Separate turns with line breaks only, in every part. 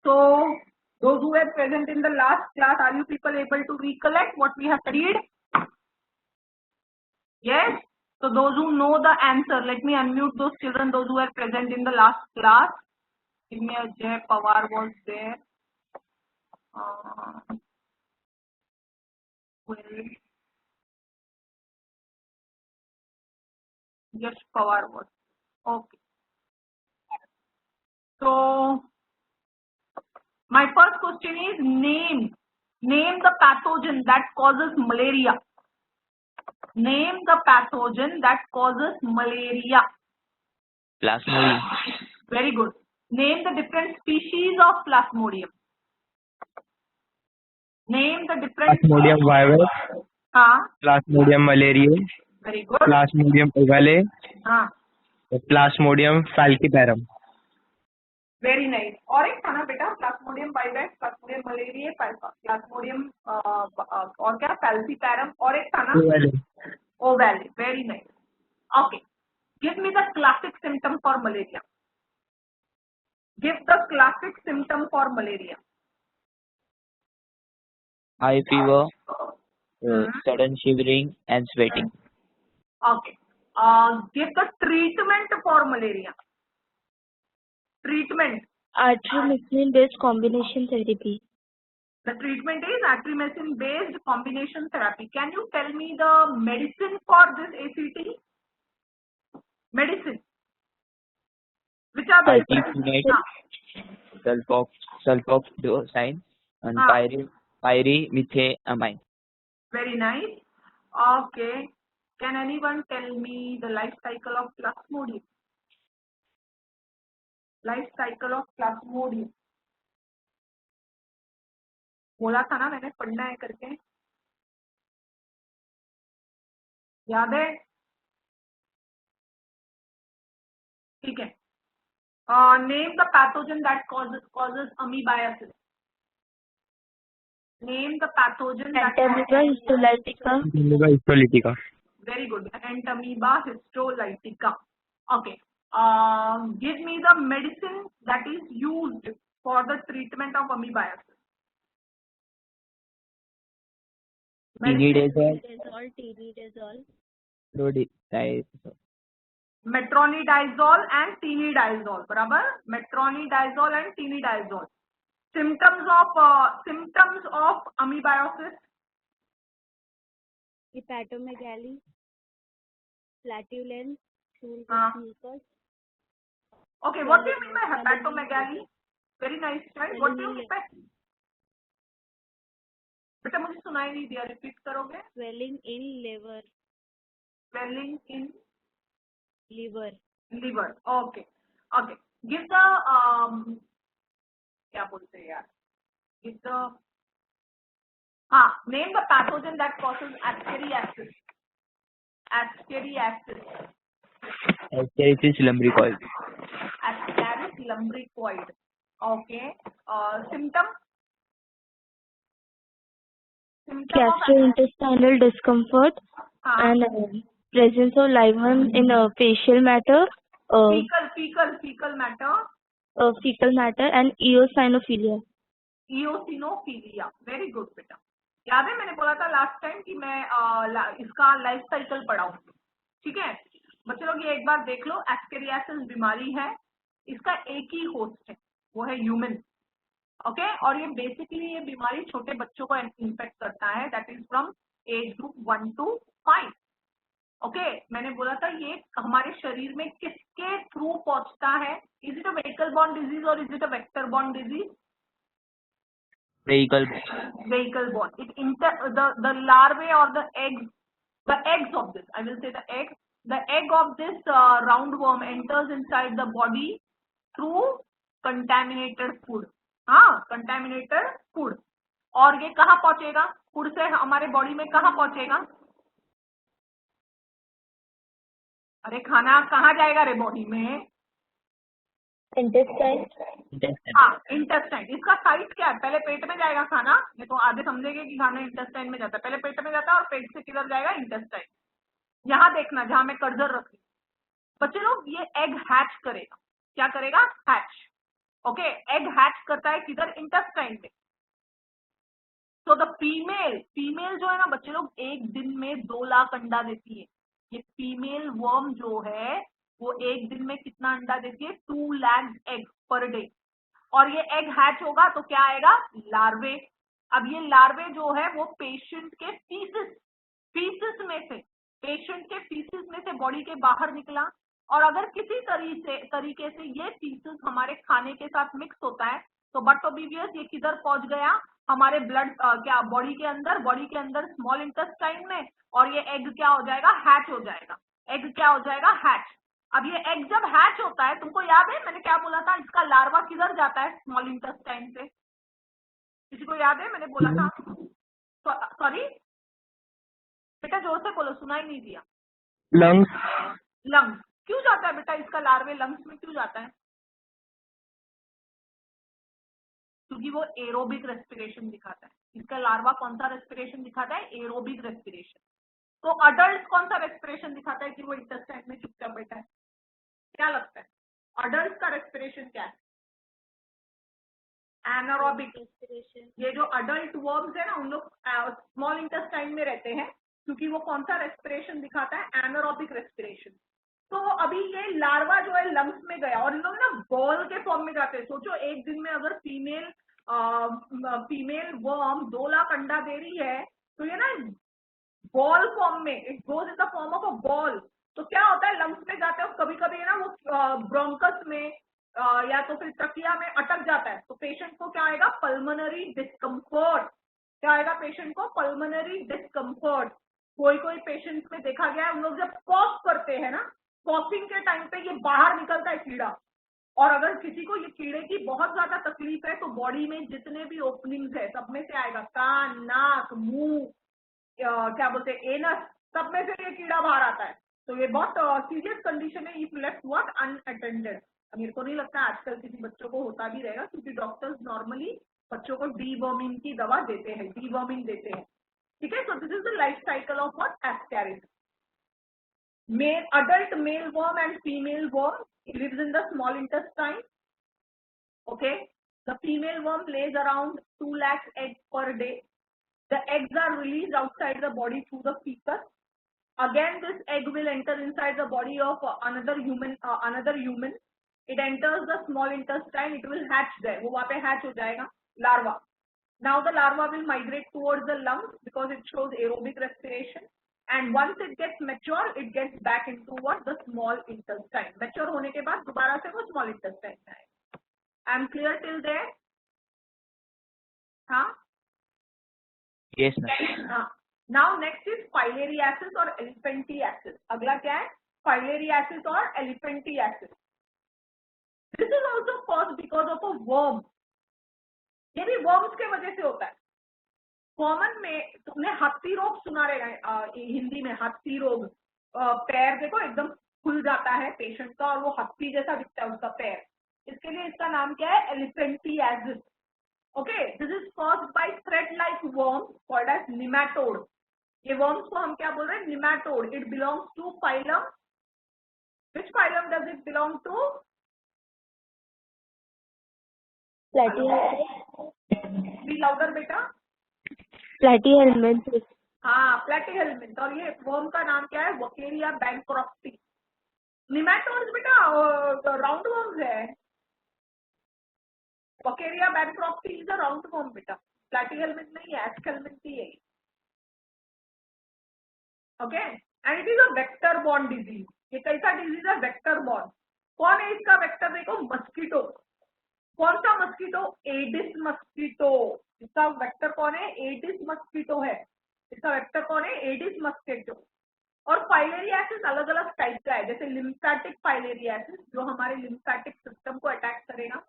So those who were present in the last class, are you people able to recollect what we have studied? Yes. So those who know the answer, let me unmute those children, those who were present in the last class. Give me a Jay Pawar was there. Well, yes, Pawar was. Okay. So my first question is name the pathogen that causes malaria. Name the pathogen that causes malaria.
Plasmodium.
Very good. Name the different species of Plasmodium. Name the different
Plasmodium vivax. Plasmodium malariae.
Very good.
Plasmodium ovale. Plasmodium falciparum.
Very nice. और एक था ना बेटा Plasmodium vivax, Plasmodium malariae, Plasmodium और क्या falciparum और एक था ना ovale. Very nice. Okay. Give me the classic symptom for malaria. Give the classic symptom for malaria.
High fever, sudden shivering and sweating.
Okay. Give the treatment for malaria. Treatment.
Artemisinin-based combination therapy.
The treatment is artemisinin-based combination therapy. Can you tell me the medicine for this ACT? Medicine. Which are the
sulfoxydoxine and pyrimethamine.
Very nice. Okay. Can anyone tell me the life cycle of Plasmodium? Life cycle of Plasmodium. बोला था ना मैंने पढ़ना है करके, याद है? ठीक है. Name the pathogen that causes amoebiasis. Name the pathogen that
Entamoeba histolytica.
Entamoeba histolytica.
Very good. Entamoeba histolytica. Okay. Give me the medicine that is used for the treatment of amoebiasis.
Tinidazole.
Metronidazole and tinidazole. बराबर? Metronidazole and tinidazole. Symptoms of amoebiasis.
Hepatomegaly, flatulence, mucus.
Okay, what do you mean by hepatomegaly? Very nice, right? What do you mean by? बेटा मुझे सुनाई नहीं दिया, repeat करोगे?
Swelling in liver.
Swelling in
liver.
Liver. Okay. Okay. Give the क्या बोलते हैं यार? Give the name the pathogen that causes ascariasis. Ascariasis.
Ascariasis lumbricoid.
Ascaris lumbricoid. Okay. Symptom.
Gastrointestinal discomfort and presence of lichen in facial matter.
Fecal matter.
Fecal matter and eosinophilia.
Eosinophilia. Very good बेटा. याद है मैंने बोला था last time कि मैं इसका life cycle पढ़ाऊंगी. ठीक है बच्चे लोग, ये एक बार देख लो. एस्केरियासिस बीमारी है, इसका एक ही होस्ट है, वो है ह्यूमन. ओके. और ये बेसिकली ये बीमारी छोटे बच्चों को इन्फेक्ट करता है. That is from age group 1 to 5. Okay. मैंने बोला था ये हमारे शरीर में किसके थ्रू पहुंचता है? Is it a vehicle borne disease और is it a vector borne disease?
Vehicle
borne. It the larvae or the eggs of this, I will say the egg of this roundworm enters inside the body through contaminated food. contaminated food. और ये कहाँ पहुंचेगा? Food से हमारे body में कहाँ पहुंचेगा? अरे खाना कहाँ जाएगा रे बॉडी में?
इंटेस्टाइन.
इंटेस्टाइन. इसका साइट क्या है? पहले पेट में जाएगा खाना, ये तो आधे समझेंगे कि खाना इंटेस्टाइन में जाता है. पहले पेट में जाता है और पेट से किधर जाएगा? इंटेस्टाइन. यहाँ देखना जहां मैं कर्सर रखी. बच्चे लोग, ये एग हैच करेगा. क्या करेगा? हैच. ओके, एग हैच करता है किधर, इंटेस्टाइन में। तो द फीमेल जो है ना बच्चे लोग, एक दिन में 2 लाख अंडा देती है। ये फीमेल वर्म जो है वो एक दिन में कितना अंडा देती है, 2 लाख एग पर डे। और ये एग हैच होगा तो क्या आएगा, लार्वे। अब ये लार्वे जो है वो पेशेंट के फीसिस में से बॉडी के बाहर निकला। और अगर किसी तरीके से ये फीसिस हमारे खाने के साथ मिक्स होता है तो बट ओबिवियस ये किधर पहुंच गया, हमारे ब्लड क्या बॉडी के अंदर स्मॉल इंटेस्टाइन में। और ये एग क्या हो जाएगा, हैच हो जाएगा। एग क्या हो जाएगा, हैच। अब ये एग जब हैच होता है, तुमको याद है मैंने क्या बोला था, इसका लार्वा किधर जाता है, स्मॉल इंटेस्टाइन से। किसी को याद है मैंने बोला था, सॉरी बेटा जोर से बोलो, सुनाई नहीं दिया। लंग्स क्यों जाता है बेटा, इसका लार्वे लंग्स में क्यों जाता है, क्योंकि वो एरोबिक रेस्पिरेशन दिखाता है। इसका लार्वा कौन सा रेस्पिरेशन दिखाता है, एरोबिक रेस्पिरेशन। तो अडल्ट कौन सा रेस्पिरेशन दिखाता है कि वो इंटेस्टाइन में चुपचाप बैठा है, क्या लगता है अडल्ट का रेस्पिरेशन क्या है, एनारोबिक रेस्पिरेशन। ये जो अडल्ट वर्म्स है ना उन लोग स्मॉल इंटेस्टाइन में रहते हैं, क्योंकि वो कौन सा रेस्पिरेशन दिखाता है, एनारोबिक रेस्पिरेशन। तो अभी ये लार्वा जो है लंग्स में गया और इन लोग ना बॉल के फॉर्म में जाते हैं। सोचो एक दिन में अगर फीमेल वर्म 2 लाख अंडा दे रही है तो ये ना बॉल फॉर्म में, it goes in the form of a ball. तो क्या होता है, लंग्स में जाते हैं और कभी कभी ना वो ब्रोंकस में या तो फिर ट्रकिया में अटक जाता है। तो पेशेंट को क्या आएगा, पल्मोनरी डिस्कम्फर्ट। क्या आएगा पेशेंट को, पल्मोनरी डिस्कम्फर्ट। कोई पेशेंट में देखा गया है उन लोग जब कॉफ करते हैं ना, कॉफिंग के टाइम पे ये बाहर निकलता है कीड़ा। और अगर किसी को ये कीड़े की बहुत ज्यादा तकलीफ है तो बॉडी में जितने भी ओपनिंग्स है सब में से आएगा, कान, नाक, मुंह, क्या बोलते हैं एनस, सब में से ये कीड़ा बाहर आता है। तो ये बहुत सीरियस कंडीशन है इफ लेफ्ट व्हाट अनअटेंडेड। मेरे को नहीं लगता आजकल किसी बच्चों को होता भी रहेगा, क्योंकि डॉक्टर्स नॉर्मली बच्चों को डीवर्मिंग की दवा देते हैं, डीवर्मिंग देते हैं। ठीक है, so this is the life cycle of what, ascarid. Adult male worm and female worm lives in the small intestine. Okay, the female worm lays around 2 lakh eggs per day. The eggs are released outside the body through the fecus. Again, this egg will enter inside the body of another human. It enters the small intestine. It will hatch there. वो वहाँ पे hatch हो जाएगा larva. Now the larva will migrate towards the lungs because it shows aerobic respiration. And once it gets mature, it gets back into what, the small intestine. Mature होने के बाद दोबारा से वो small intestine में आएगा. I'm clear till there? हाँ?
Yes, ma'am.
Now next is filariasis और elephantiasis. अगला क्या है, filariasis और elephantiasis. This is also caused because of a worm. ये भी worms के वजह से होता है। कॉमन में तुमने हाथी रोग सुना रहेगा, हिंदी में हाथी रोग। पैर देखो एकदम खुल जाता है पेशेंट का और वो हाथी जैसा दिखता है उसका पैर। इसके लिए इसका नाम क्या है, elephantiasis. Okay, this is caused by thread like worms called as nematode. ये वर्म्स को हम क्या बोल रहे हैं, nematode. It belongs to phylum, which phylum does it belong to, be louder बेटा,
प्लैटीहेल्मिन्थ।
हाँ, प्लैटीहेल्मिन्थ। और ये वर्म का नाम क्या है, वोकेरिया बैंक्रॉप्टी। निमेटोड्स बेटा राउंड वर्म्स है, वोकेरिया बैंक्रॉप्टी इज अ राउंड वर्म बेटा, प्लैटीहेल्मिन्थ नहीं है, एस्केल्मिन्थ ही है। Okay, and it is a vector borne disease. ये कैसा डिजीज है, वेक्टर बॉर्न। कौन है इसका वेक्टर, देखो मस्कीटो। कौन सा मस्कीटो, एडिस मस्कीटो। इसका वेक्टर कौन है, एडिस मस्कीटो है। इसका वेक्टर कौन है, एडिस मस्कीटो। और फाइलेरियासिस अलग अलग टाइप का है, जैसे लिम्फेटिक फाइलेरियासिस जो हमारे लिम्फेटिक सिस्टम को अटैक करेगा।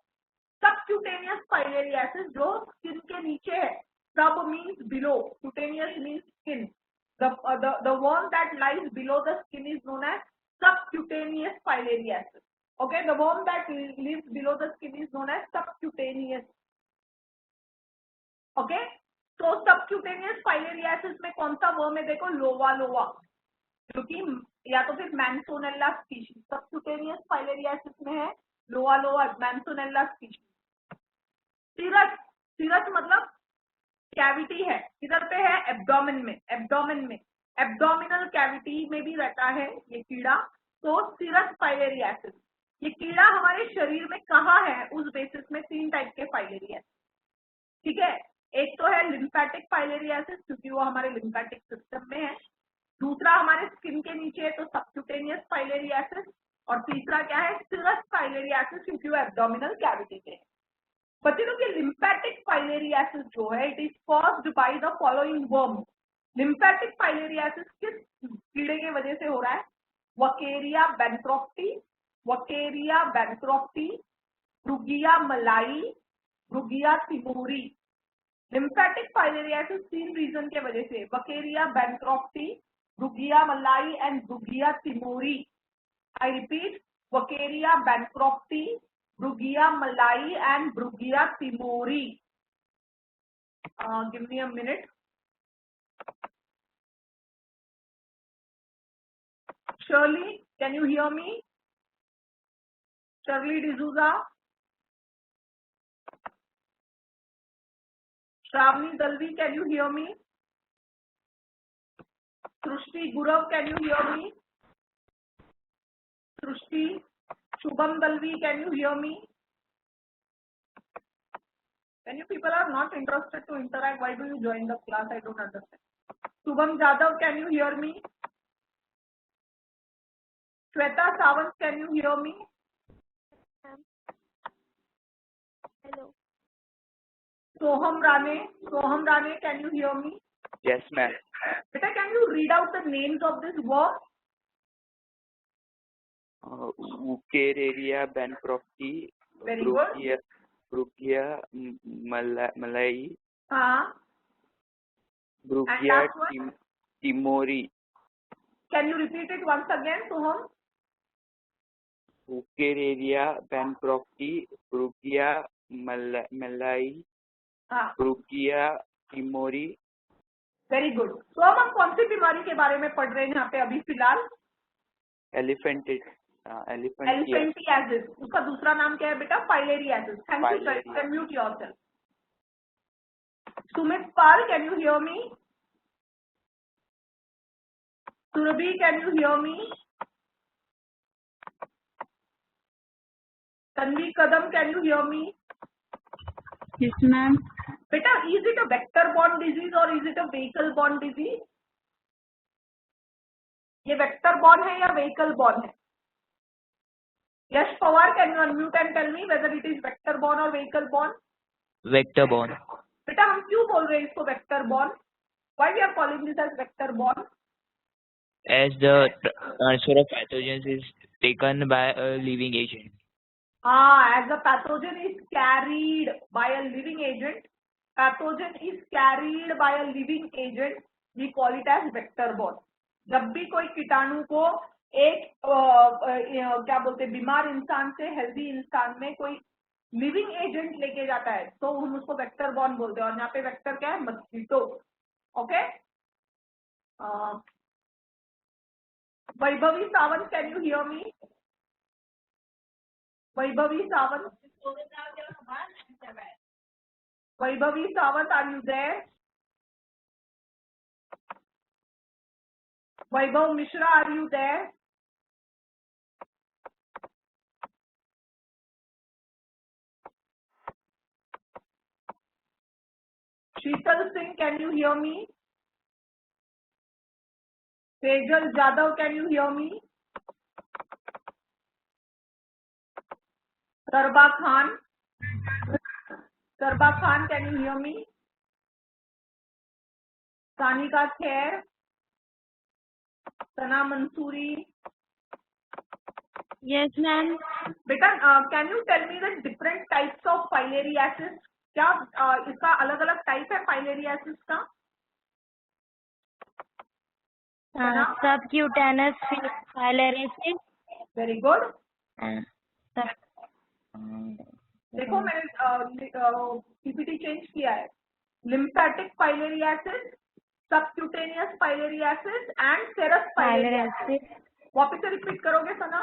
सबक्यूटेनियस फाइलेरियासिस जो स्किन के नीचे है, सब means below, cutaneous means skin. The worm that lies below the skin is known as subcutaneous filariasis. Okay, the worm that lives below the skin is known as subcutaneous. Okay, तो subcutaneous filariasis में कौन सा worm है, देखो लोवा, क्योंकि या तो फिर मैंसोनेला स्पीशीज। सबक्यूटेनियस फाइलेरियासिस में है लोवा, मैंसोनेला स्पीशीज। सीरस, सीरस मतलब कैविटी है, किधर पे है? एब्डोमेन में, एब्डोमेन में, एब्डोमिनल कैविटी में भी रहता है ये कीड़ा। तो सीरस फाइलेरियासिस, ये कीड़ा हमारे शरीर में कहाँ है, उस बेसिस में 3 टाइप के फाइलेरियासिस, ठीक है। एक तो है लिम्फेटिक फाइलेरियासिस, क्योंकि वो हमारे लिम्फेटिक सिस्टम में है। दूसरा हमारे स्किन के नीचे है, तो सबक्यूटेनियस फाइलेरियासिस। और तीसरा क्या है? सीरस फाइलेरियासिस, क्योंकि वो एब्डोमिनल कैविटी में है। बच्चे लोग, ये लिम्फेटिक फाइलेरियासिस जो है, it is caused by the following worm. Lymphatic filariasis किस कीड़े की वजह से हो रहा है? वकेरिया bancrofti, वकेरिया bancrofti, Brugia malayi, Brugia timori. Lymphatic filariasis 3 reason के वजह से, Wuchereria bancrofti, Brugia malayi and Brugia timori. I repeat, Wuchereria bancrofti, Brugia malai and Brugia timori. Give me a minute. Shirley, can you hear me? Shirley D'Souza. Shravani Dalvi, can you hear me? Srushti Gurav, can you hear me? Srushti. Shubham Dalvi, can you hear me? When you people are not interested to interact, why do you join the class? I don't understand. Shubham Jadhav, can you hear me? Shweta Sawant, can you hear me?
Hello.
Soham Rane, can you hear me?
Yes, ma'am.
Beta, can you read out the names of this worm?
Wuchereria bancrofti.
Very good.
Brugia malai.
हाँ.
Brugia timori.
Can you repeat it once again, Soham?
Wuchereria bancrofti, Brugia malai,
हाँ.
Brugia timori.
Very good. तो हम कौन सी बीमारी के बारे में पढ़ रहे हैं यहाँ पे अभी फिलहाल? एलिफेंटियासिस। उसका दूसरा नाम क्या है बेटा? Filariasis. Thank you sir, can mute yourself. Sumit Pal, can you hear me? Surabhi, can you hear me? Tanvi Kadam, can you hear me?
Yes, ma'am.
बेटा, is it a vector borne disease और is it a vehicle borne disease? ये vector borne है या vehicle borne है? Yash Pawar, can you unmute and tell me whether it is vector borne और vehicle borne?
Vector borne.
बेटा, हम क्यों बोल रहे हैं इसको vector borne? Why we are calling this as vector borne?
As the transfer of pathogens is taken by a living agent.
As the pathogen is carried by a living agent, pathogen is carried by a living agent, we call it as vector borne. जब भी कोई कीटाणु को एक क्या बोलते हैं, बीमार इंसान से हेल्दी इंसान में कोई लिविंग एजेंट लेके जाता है, तो हम उसको वेक्टर बॉर्न बोलते हैं। और यहाँ पे वेक्टर क्या है? Mosquito. Okay. Vaibhavi Sawant, can you hear me? Vaibhavi Sawant. Vaibhavi Sawant, are you there? Vaibhav Mishra, are you there? Sheetal Singh, can you hear me? Sejal Jadhav, can you hear me? Sarba Khan, can you hear me? Sanika Khair, Sana Mansoori.
Yes, ma'am.
Beta, can you tell me the different types of filariasis? क्या इसका अलग अलग type है filariasis का?
Subcutaneous filariasis.
Very good. देखो, मैंने PPT change किया है। Lymphatic filariasis, subcutaneous filariasis and serous filariasis. वापस से रिपीट करोगे Sana?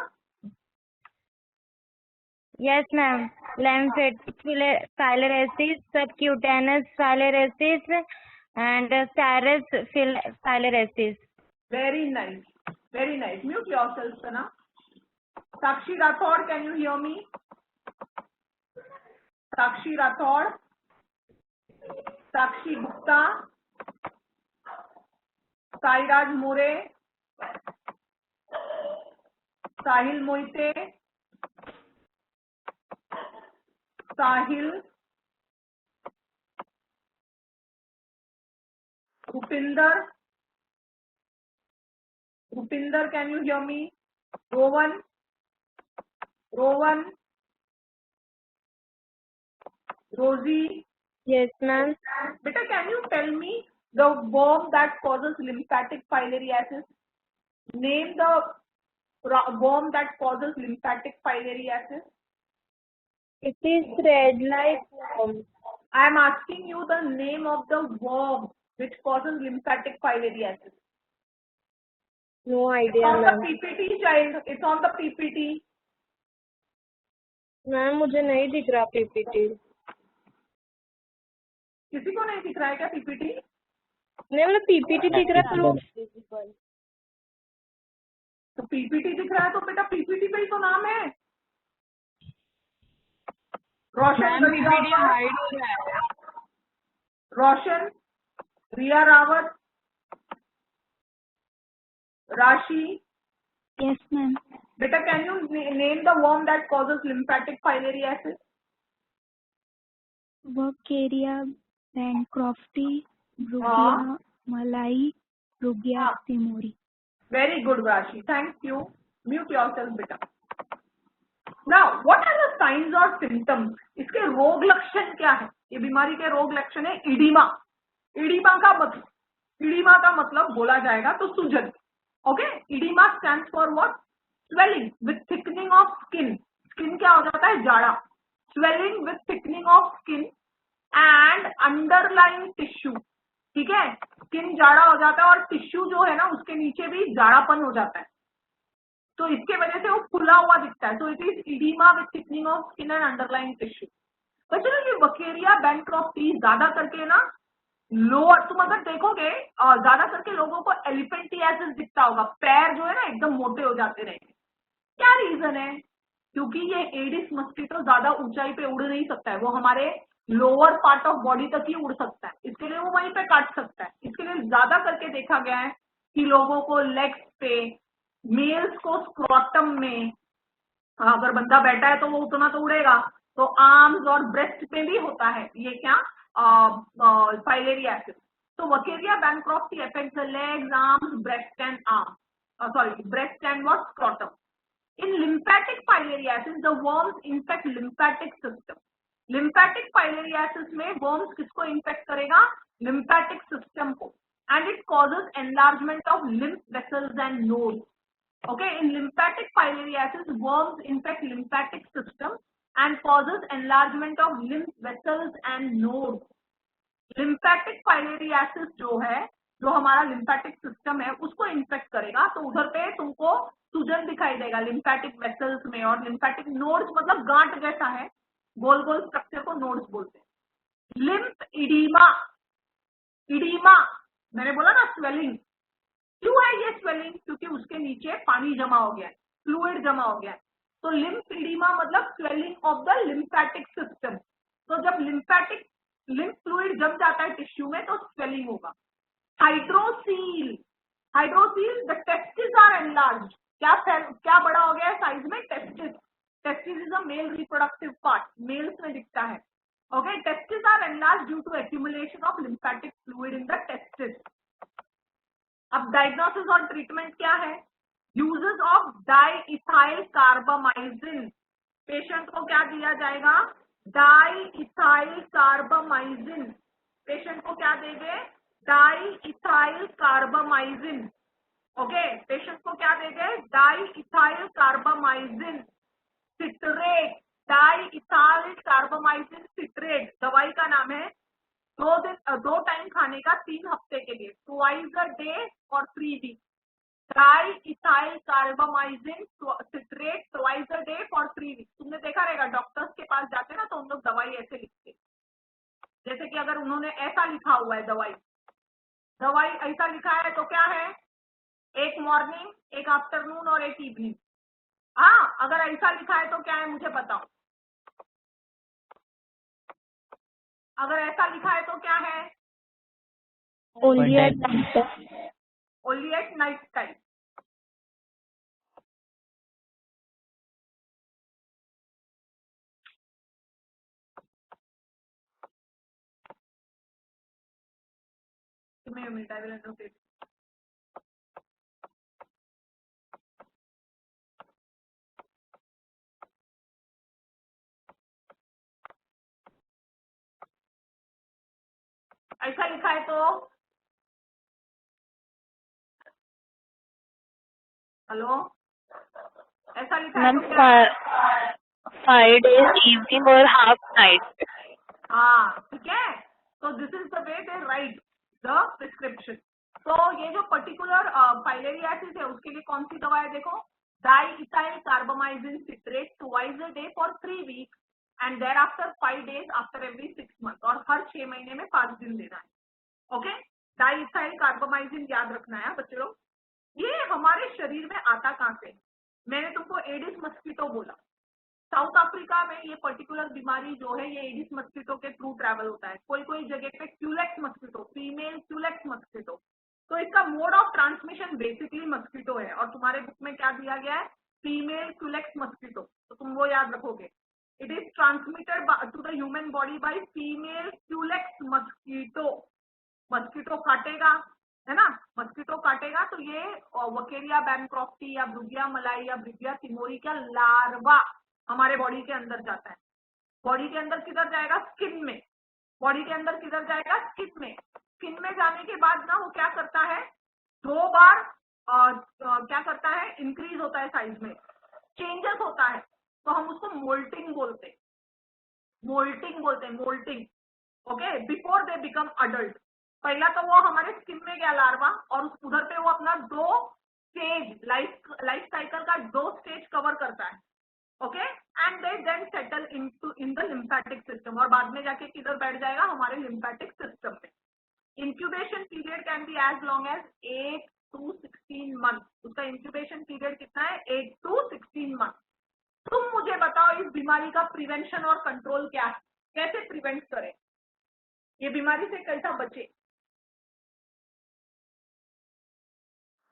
Yes, ma'am. Lymphatic filariasis, subcutaneous filariasis, and serous filariasis.
Very nice. Very nice. Mute yourself, Sana. Sakshi Rathod, can you hear me? Sakshi Rathod. Sakshi Gupta. Sairaj More. Sahil Moite. Sahil. Rupinder. Rupinder, can you hear me? Rowan. Rowan. Rosie.
Yes, ma'am.
Beta, can you tell me the worm that causes lymphatic filariasis? Name the worm that causes lymphatic filariasis.
It is thread-like worm.
I am asking you the name of the worm which causes lymphatic filariasis.
No idea,
It's on
ma'am.
the PPT, child. It's on the PPT.
Ma'am मुझे नहीं दिख रहा PPT.
किसी को नहीं दिख रहा है क्या पीपीटी?
नहीं मतलब पीपीटी दिख रहा है
तो पीपीटी दिख रहा है तो बेटा पीपीटी पे ही तो नाम है. रोशन रोशन, रिया रावत, राशि.
Yes, ma'am.
Beta, can you name the worm that causes lymphatic filariasis?
Vaccaria bancrofti, Brugia malai, Brugia simori.
Very good, Rashi. Thank you. Mute yourself, beta. Now, what are the signs or symptoms? इसके रोग लक्षण क्या है? ये बीमारी के रोग लक्षण है इडीमा. इडीमा का मतलब बोला जाएगा तो सूजन. Okay? Edema stands for what? Swelling with thickening of skin. Skin क्या हो जाता है? जाड़ा. Swelling with thickening of skin and underlying tissue. ठीक है? स्किन जाड़ा हो जाता है और टिश्यू जो है ना उसके नीचे भी जाड़ापन हो जाता है, तो इसके वजह से वो फुला हुआ दिखता है. तो it is oedema with thickening of skin and underlying tissue. बच्चों ये वकेरिया बैंक्रॉफ्टी ज्यादा करके ना लोअर, तुम अगर देखोगे ज्यादा करके लोगों को एलिफेंटियासिस दिखता होगा, पैर जो है ना एकदम मोटे हो जाते रहेंगे. क्या रीजन है? क्योंकि ये एडिस मस्कीटो ज्यादा ऊंचाई पे उड़ नहीं सकता है, वो हमारे लोअर पार्ट ऑफ बॉडी तक ही उड़ सकता है, इसके लिए वो वहीं पे काट सकता है. इसके लिए ज्यादा करके देखा गया है कि लोगों को लेग्स पे, मेल्स को स्क्रॉटम में, अगर बंदा बैठा है तो वो उतना तो उड़ेगा, तो आर्म्स और ब्रेस्ट पे भी होता है ये क्या filariasis. So Vaccaria bancrofti affects the legs, arms, breast and breast and what? Scrotum. In lymphatic filariasis, the worms infect lymphatic system. Lymphatic filariasis में worms किसको infect करेगा? Lymphatic system को. And it causes enlargement of lymph vessels and nodes. Okay, in lymphatic filariasis, worms infect lymphatic system and causes enlargement of lymph vessels and nodes. Lymphatic filariasis जो है, जो हमारा lymphatic system है उसको infect करेगा, तो उधर पे तुमको सूजन दिखाई देगा lymphatic vessels में. और lymphatic nodes मतलब गांठ जैसा है, गोल गोल स्ट्रक्चर को nodes बोलते हैं. lymph edema मैंने बोला ना swelling. क्यों है ये swelling? क्योंकि उसके नीचे पानी जमा हो गया है, फ्लूइड जमा हो गया है. तो lymph edema मतलब swelling of the lymphatic system. तो जब lymph फ्लूइड जम जाता है टिश्यू में तो swelling होगा. Hydrocele, the testis are enlarged. क्या बड़ा हो गया है साइज में? Testis is a male reproductive part, males में दिखता है. Okay, testis are enlarged due to accumulation of lymphatic fluid in the testis. अब डायग्नोसिस और ट्रीटमेंट क्या है? Uses of diethylcarbamazine. Patient को क्या दिया जाएगा? डाइइथाइल कार्बामाइजिन. पेशेंट को क्या देंगे? डाइइथाइल कार्बामाइजिन. ओके, पेशेंट को क्या देंगे? Diethylcarbamazine citrate. Diethylcarbamazine citrate दवाई का नाम है. 2 टाइम खाने का 3 हफ्ते के लिए, ट्वाइस अ डे और 3 week. Triethylcarbamazine citrate twice a day for 3 weeks. तुमने देखा रहेगा डॉक्टर्स के पास जाते ना तो उन लोग दवाई ऐसे लिखते, जैसे कि अगर उन्होंने ऐसा लिखा हुआ है दवाई ऐसा लिखा है तो क्या है, एक मॉर्निंग, एक आफ्टरनून और एक इवनिंग। हाँ, अगर ऐसा लिखा है तो क्या है मुझे बताओ, अगर ऐसा लिखा है तो क्या है,
Only at night time.
Only at night time. तुम्हें मिलता है ऐसा लिखा है तो हेलो, ऐसा लिखा है
Ma'am,
तो क्या?
5 days evening or half night.
हाँ, ठीक है। तो this is the way they right the prescription. तो ये जो पर्टिकुलर फाइलेरियासिस है उसके लिए कौन सी दवा है देखो, diethylcarbamazine citrate twice a day for 3 weeks and thereafter 5 days after every 6 months, और हर 6 महीने में 5 दिन देना है। ओके, डाइइथाइल कार्बामाइजिन याद रखना है बच्चे लोग। ये हमारे शरीर में आता कहाँ से, मैंने तुमको एडिस मस्कीटो बोला, साउथ अफ्रीका में ये पर्टिकुलर बीमारी जो है ये एडिस मस्कीटो के थ्रू ट्रैवल होता है। कोई कोई जगह पे Culex mosquito, female culex mosquito, तो इसका mode of transmission basically mosquito है, और तुम्हारे बुक में क्या दिया गया है, फीमेल क्यूलेक्स मस्कीटो, तो तुम वो याद रखोगे। It is transmitted to the human body by female culex mosquito. Mosquito काटेगा, है ना, मस्कीटो काटेगा तो ये वकेरिया बैनक्रॉफ्टी या ब्रुगिया मलाई या ब्रुगिया तिमोरी का लार्वा हमारे बॉडी के अंदर जाता है। बॉडी के अंदर किधर जाएगा, स्किन में। बॉडी के अंदर किधर जाएगा, स्किन में। स्किन में जाने के बाद ना वो क्या करता है, 2 बार क्या करता है, इंक्रीज होता है साइज में, चेंजेस होता है, तो हम उसको मोल्टिंग बोलते हैं, moulting. Okay, before they become adult. पहला तो वो हमारे स्किन में गया लार्वा, और उधर पे वो अपना 2 स्टेज लाइफ साइकिल का 2 स्टेज कवर करता है। Okay, and they then settle in the lymphatic system, और बाद में जाके किधर बैठ जाएगा, हमारे लिम्फेटिक सिस्टम में। Incubation period can be as long as 8 to 16 months। उसका इंक्यूबेशन पीरियड कितना है, 8 to 16 months। तुम मुझे बताओ इस बीमारी का प्रिवेंशन और कंट्रोल क्या है, कैसे प्रिवेंट करें, ये बीमारी से कैसा बचे।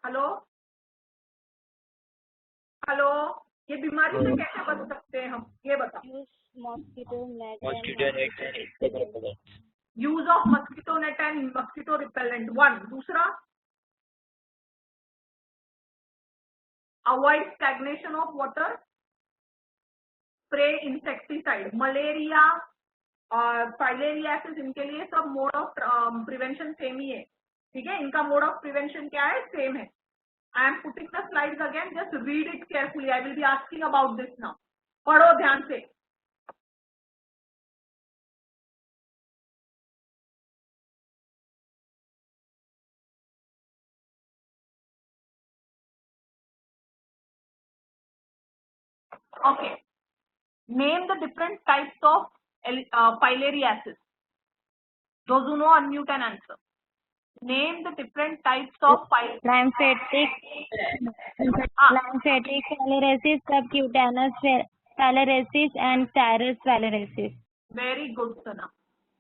हेलो हेलो, ये बीमारी से कैसे बच सकते हैं हम, ये बताओ।
Mosquito net
Mosquito nets and insect repellents.
Use of mosquito net and mosquito repellent 1। दूसरा, avoid stagnation of water, spray insecticide. Malaria और फाइलेरियासिस, इनके लिए सब मोड ऑफ प्रिवेंशन सेम ही है, ठीक है, इनका मोड ऑफ प्रिवेंशन क्या है, सेम है। I am putting the slides again, just read it carefully, I will be asking about this now. पढ़ो ध्यान से। Okay, name the different types of filariasis. Those who know unmute and answer. Name the different types of
lymphatic filariasis, subcutaneous filariasis, and serous filariasis.
Very good, Sana.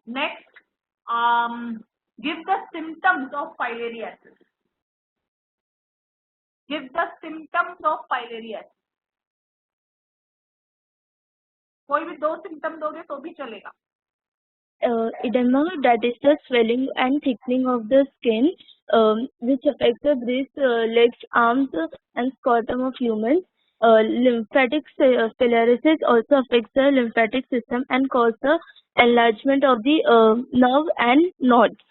Next, give the symptoms of filariasis. Give the symptoms of filariasis. कोई भी 2 symptom दोगे तो भी चलेगा।
Edema, that is the swelling and thickening of the skin, which affects the breast, legs, arms, and scrotum of humans. Lymphatic filariasis also affects the lymphatic system and causes the enlargement of the nerve and nodes.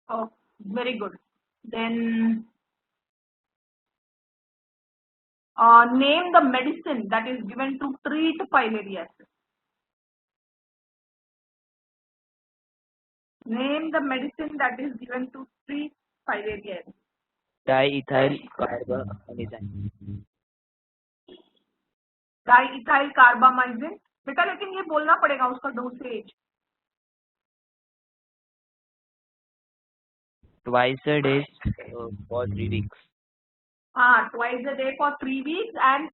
Oh, very good. Then name the medicine that is given to treat filariasis. Name the medicine that is given to treat filariasis.
Diethylcarbamazine.
Diethylcarbamazine. बेटा लेकिन ये बोलना पड़ेगा उसका dosage.
Twice a day for 3 weeks.
हाँ, twice a day for 3 weeks and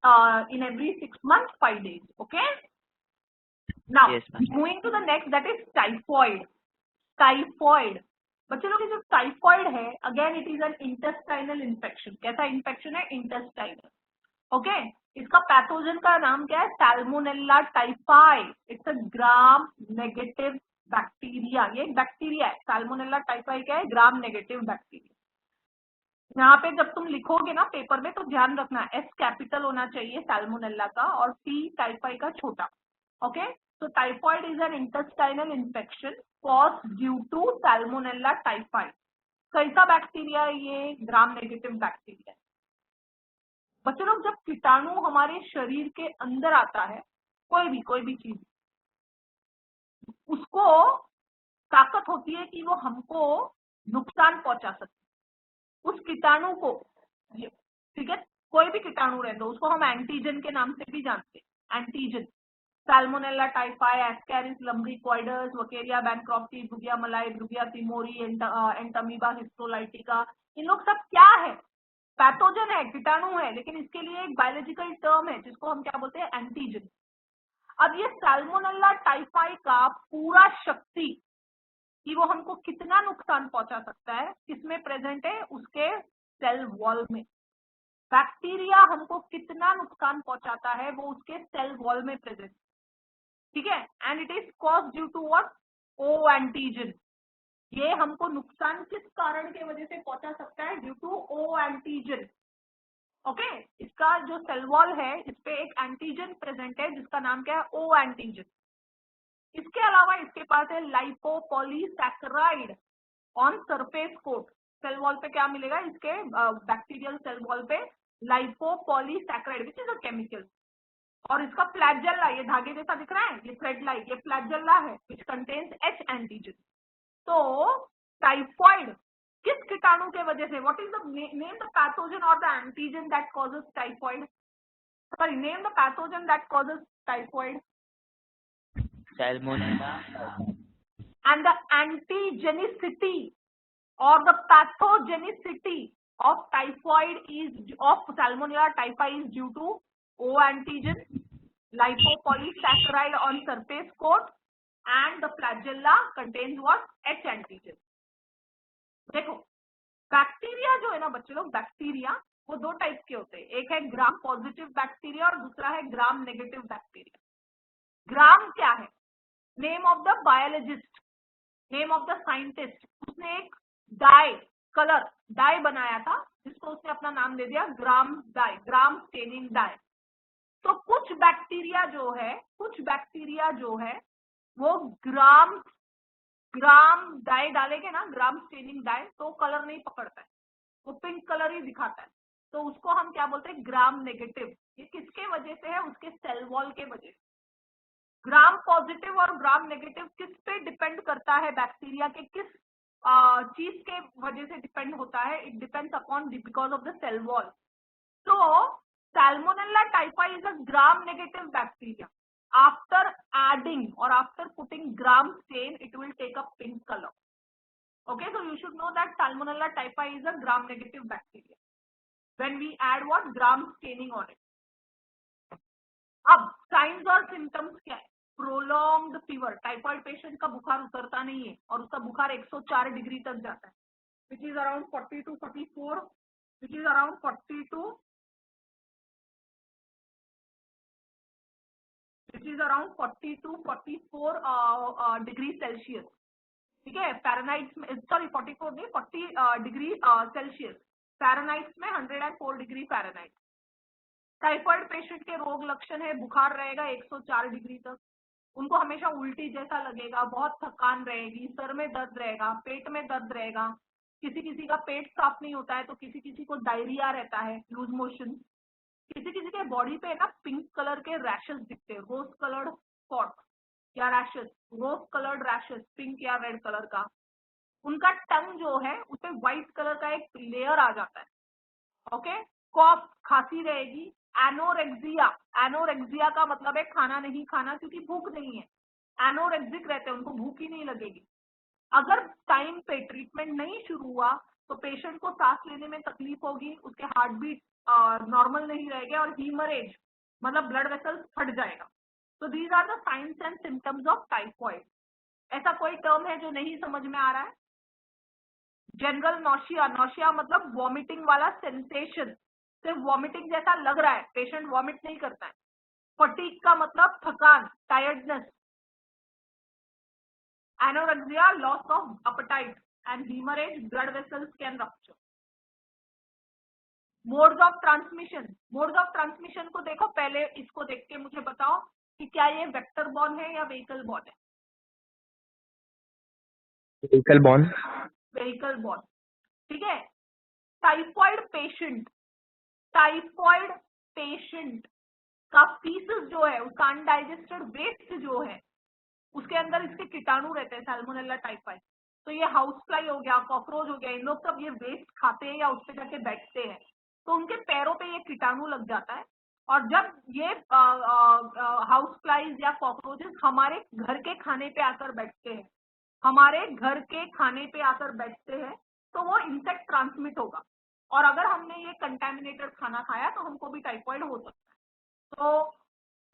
in every 6 months 5 days. Okay. Now
Yes, ma'am.
moving to the next, that is typhoid. Typhoid, बच्चे लोग ये जो टाइफॉइड है, again it is an intestinal infection. कैसा infection है? Intestinal. Okay, इसका pathogen का नाम क्या है? Salmonella typhi. It's a gram negative bacteria. ये एक बैक्टीरिया है। सैल्मोनेला टाइफाई क्या है? Gram negative bacteria. यहाँ पे जब तुम लिखोगे ना पेपर में तो ध्यान रखना, एस कैपिटल होना चाहिए सैल्मोनेला का और टी टाइफाई का छोटा। Okay, so typhoid is an intestinal infection caused due to salmonella typhi। कैसा बैक्टीरिया है ये? Gram negative bacteria. बच्चे लोग जब कीटाणु हमारे शरीर के अंदर आता है, कोई भी चीज, उसको ताकत होती है कि वो हमको नुकसान पहुंचा सकते। उस कीटाणु को, ठीक है, कोई भी कीटाणु रहे तो उसको हम एंटीजन के नाम से भी जानते हैं। Antigen, Salmonella typhi, Ascaris lumbricoides, Vaccaria bancrofti, Brugia malai, Brugia timori, Entamoeba histolytica, इन लोग सब क्या है? पैथोजन है, कीटाणु है, लेकिन इसके लिए एक बायोलॉजिकल टर्म है जिसको हम क्या बोलते हैं? एंटीजन। अब ये सैल्मोनेला टाइफाई का पूरा शक्ति कि वो हमको कितना नुकसान पहुंचा सकता है, किसमें प्रेजेंट है? उसके सेल वॉल में। बैक्टीरिया हमको कितना नुकसान पहुंचाता है वो उसके सेल वॉल में प्रेजेंट, ठीक है। And it is cause due to what? O antigen. ये हमको नुकसान किस कारण के वजह से पहुंचा सकता है? Due to O antigen. Okay, इसका जो सेल वॉल है इस पे एक एंटीजन प्रेजेंट है जिसका नाम क्या है? O antigen. इसके अलावा इसके पास है lipopolysaccharide on surface coat. Cell wall पे क्या मिलेगा? इसके बैक्टीरियल सेल वॉल पे लाइपोपॉलीसैकेराइड विच इज अ केमिकल। और इसका फ्लैजेला, ये धागे जैसा दिख रहा है, ये थ्रेड लाइक, ये फ्लैजेला है विच कंटेन्स एच एंटीजन। तो टाइफॉइड किस कीटाणु के वजह से? What is the name the pathogen और the antigen that causes typhoid? Sorry, name the pathogen that causes typhoid.
Salmonella.
And the antigenicity or the pathogenicity of typhoid is of Salmonella typhi is due to O antigen, lipopolysaccharide on surface coat, and the flagella contains what? H antigen। देखो, bacteria जो है ना बच्चे लोग, bacteria वो दो type के होते हैं। एक है ग्राम पॉजिटिव बैक्टीरिया और दूसरा है ग्राम नेगेटिव बैक्टीरिया। ग्राम क्या है? Name of the biologist, name of the scientist. उसने एक डाई, कलर डाई बनाया था जिसको उसने अपना नाम दे दिया ग्राम डाई, ग्राम स्टेनिंग डाई। तो कुछ बैक्टीरिया जो है वो ग्राम डाई डालेंगे ना, ग्राम स्टेनिंग डाई, तो कलर नहीं पकड़ता है, वो पिंक कलर ही दिखाता है। तो उसको हम क्या बोलते हैं? Gram negative. ये किसके वजह से है? उसके सेल वॉल के वजह से। ग्राम पॉजिटिव और ग्राम नेगेटिव किस पे डिपेंड करता है? बैक्टीरिया के किस चीज के वजह से डिपेंड होता है? It depends upon because of the cell wall. तो Salmonella typhi is a gram-negative bacteria. After adding or after putting gram stain, it will take a pink color. Okay, so you should know that Salmonella typhi is a gram-negative bacteria. When we add what? Gram staining on it. अब signs और symptoms क्या है? Prolonged fever. Typhoid patient का बुखार उतरता नहीं है और उसका बुखार 104 डिग्री तक जाता है, which is around 40 to 44, which is around 40 to which is around 40 to 44 degree Celsius, ठीक है। फ़ारेनहाइट में, सॉरी 44 नहीं, 40 डिग्री सेल्सियस। फ़ारेनहाइट में 104 डिग्री फ़ारेनहाइट। टाइफाइड पेशेंट के रोग लक्षण है, बुखार रहेगा 104 डिग्री तक, उनको हमेशा उल्टी जैसा लगेगा, बहुत थकान रहेगी, सर में दर्द रहेगा, पेट में दर्द रहेगा, किसी किसी का पेट साफ नहीं होता है तो किसी किसी को डायरिया रहता है, लूज मोशन, किसी किसी के बॉडी पे ना पिंक कलर के रैशेस दिखते हैं, रोज कलर्ड स्पॉट या rashes, rose coloured rashes, pink या रेड कलर का। उनका टंग जो है उस पे व्हाइट कलर का एक लेयर आ जाता है, ओके, कॉफ खांसी रहेगी। एनोरेक्सिया, एनोरेक्सिया का मतलब है खाना नहीं खाना क्योंकि भूख नहीं है, एनोरेक्सिक रहते हैं, उनको भूख ही नहीं लगेगी। अगर टाइम पे ट्रीटमेंट नहीं शुरू हुआ तो पेशेंट को सांस लेने में तकलीफ होगी, उसके हार्ट बीट नॉर्मल नहीं रहेंगे और हीमरेज मतलब ब्लड वेसल्स फट जाएगा। तो these are the science and symptoms of typhoid. ऐसा कोई टर्म है जो नहीं समझ में आ रहा है? जनरल नौशिया, नौशिया मतलब वॉमिटिंग वाला सेंसेशन, सिर्फ वॉमिटिंग जैसा लग रहा है, पेशेंट वॉमिट नहीं करता है। फटीग का मतलब थकान, tiredness. Anorexia, loss of appetite and hemorrhage, blood vessels can rupture. Modes of transmission, modes of transmission को देखो, पहले इसको देख के मुझे बताओ कि क्या ये वेक्टर बॉर्न है या व्हीकल बॉर्न है?
Vehicle born.
व्हीकल बॉर्न, ठीक है। टाइफॉइड पेशेंट, टाइफॉइड पेशेंट का फीसिस जो है, उसका अनडाइजेस्टेड वेस्ट जो है, उसके अंदर इसके कीटाणु रहते हैं, सैल्मोनेला टाइफाई। तो ये हाउस फ्लाई हो गया, कॉकरोच हो गया, इन लोग सब ये वेस्ट खाते हैं या उस पे जाके बैठते हैं, तो उनके पैरों पे ये कीटाणु लग जाता है। और जब ये हाउस फ्लाइज या कॉकरोचेस हमारे घर के खाने पे आकर बैठते हैं, हमारे घर के खाने पे आकर बैठते हैं, तो वो इंसेक्ट ट्रांसमिट होगा। और अगर हमने ये कंटेमिनेटेड खाना खाया तो हमको भी टाइफॉइड हो सकता है। तो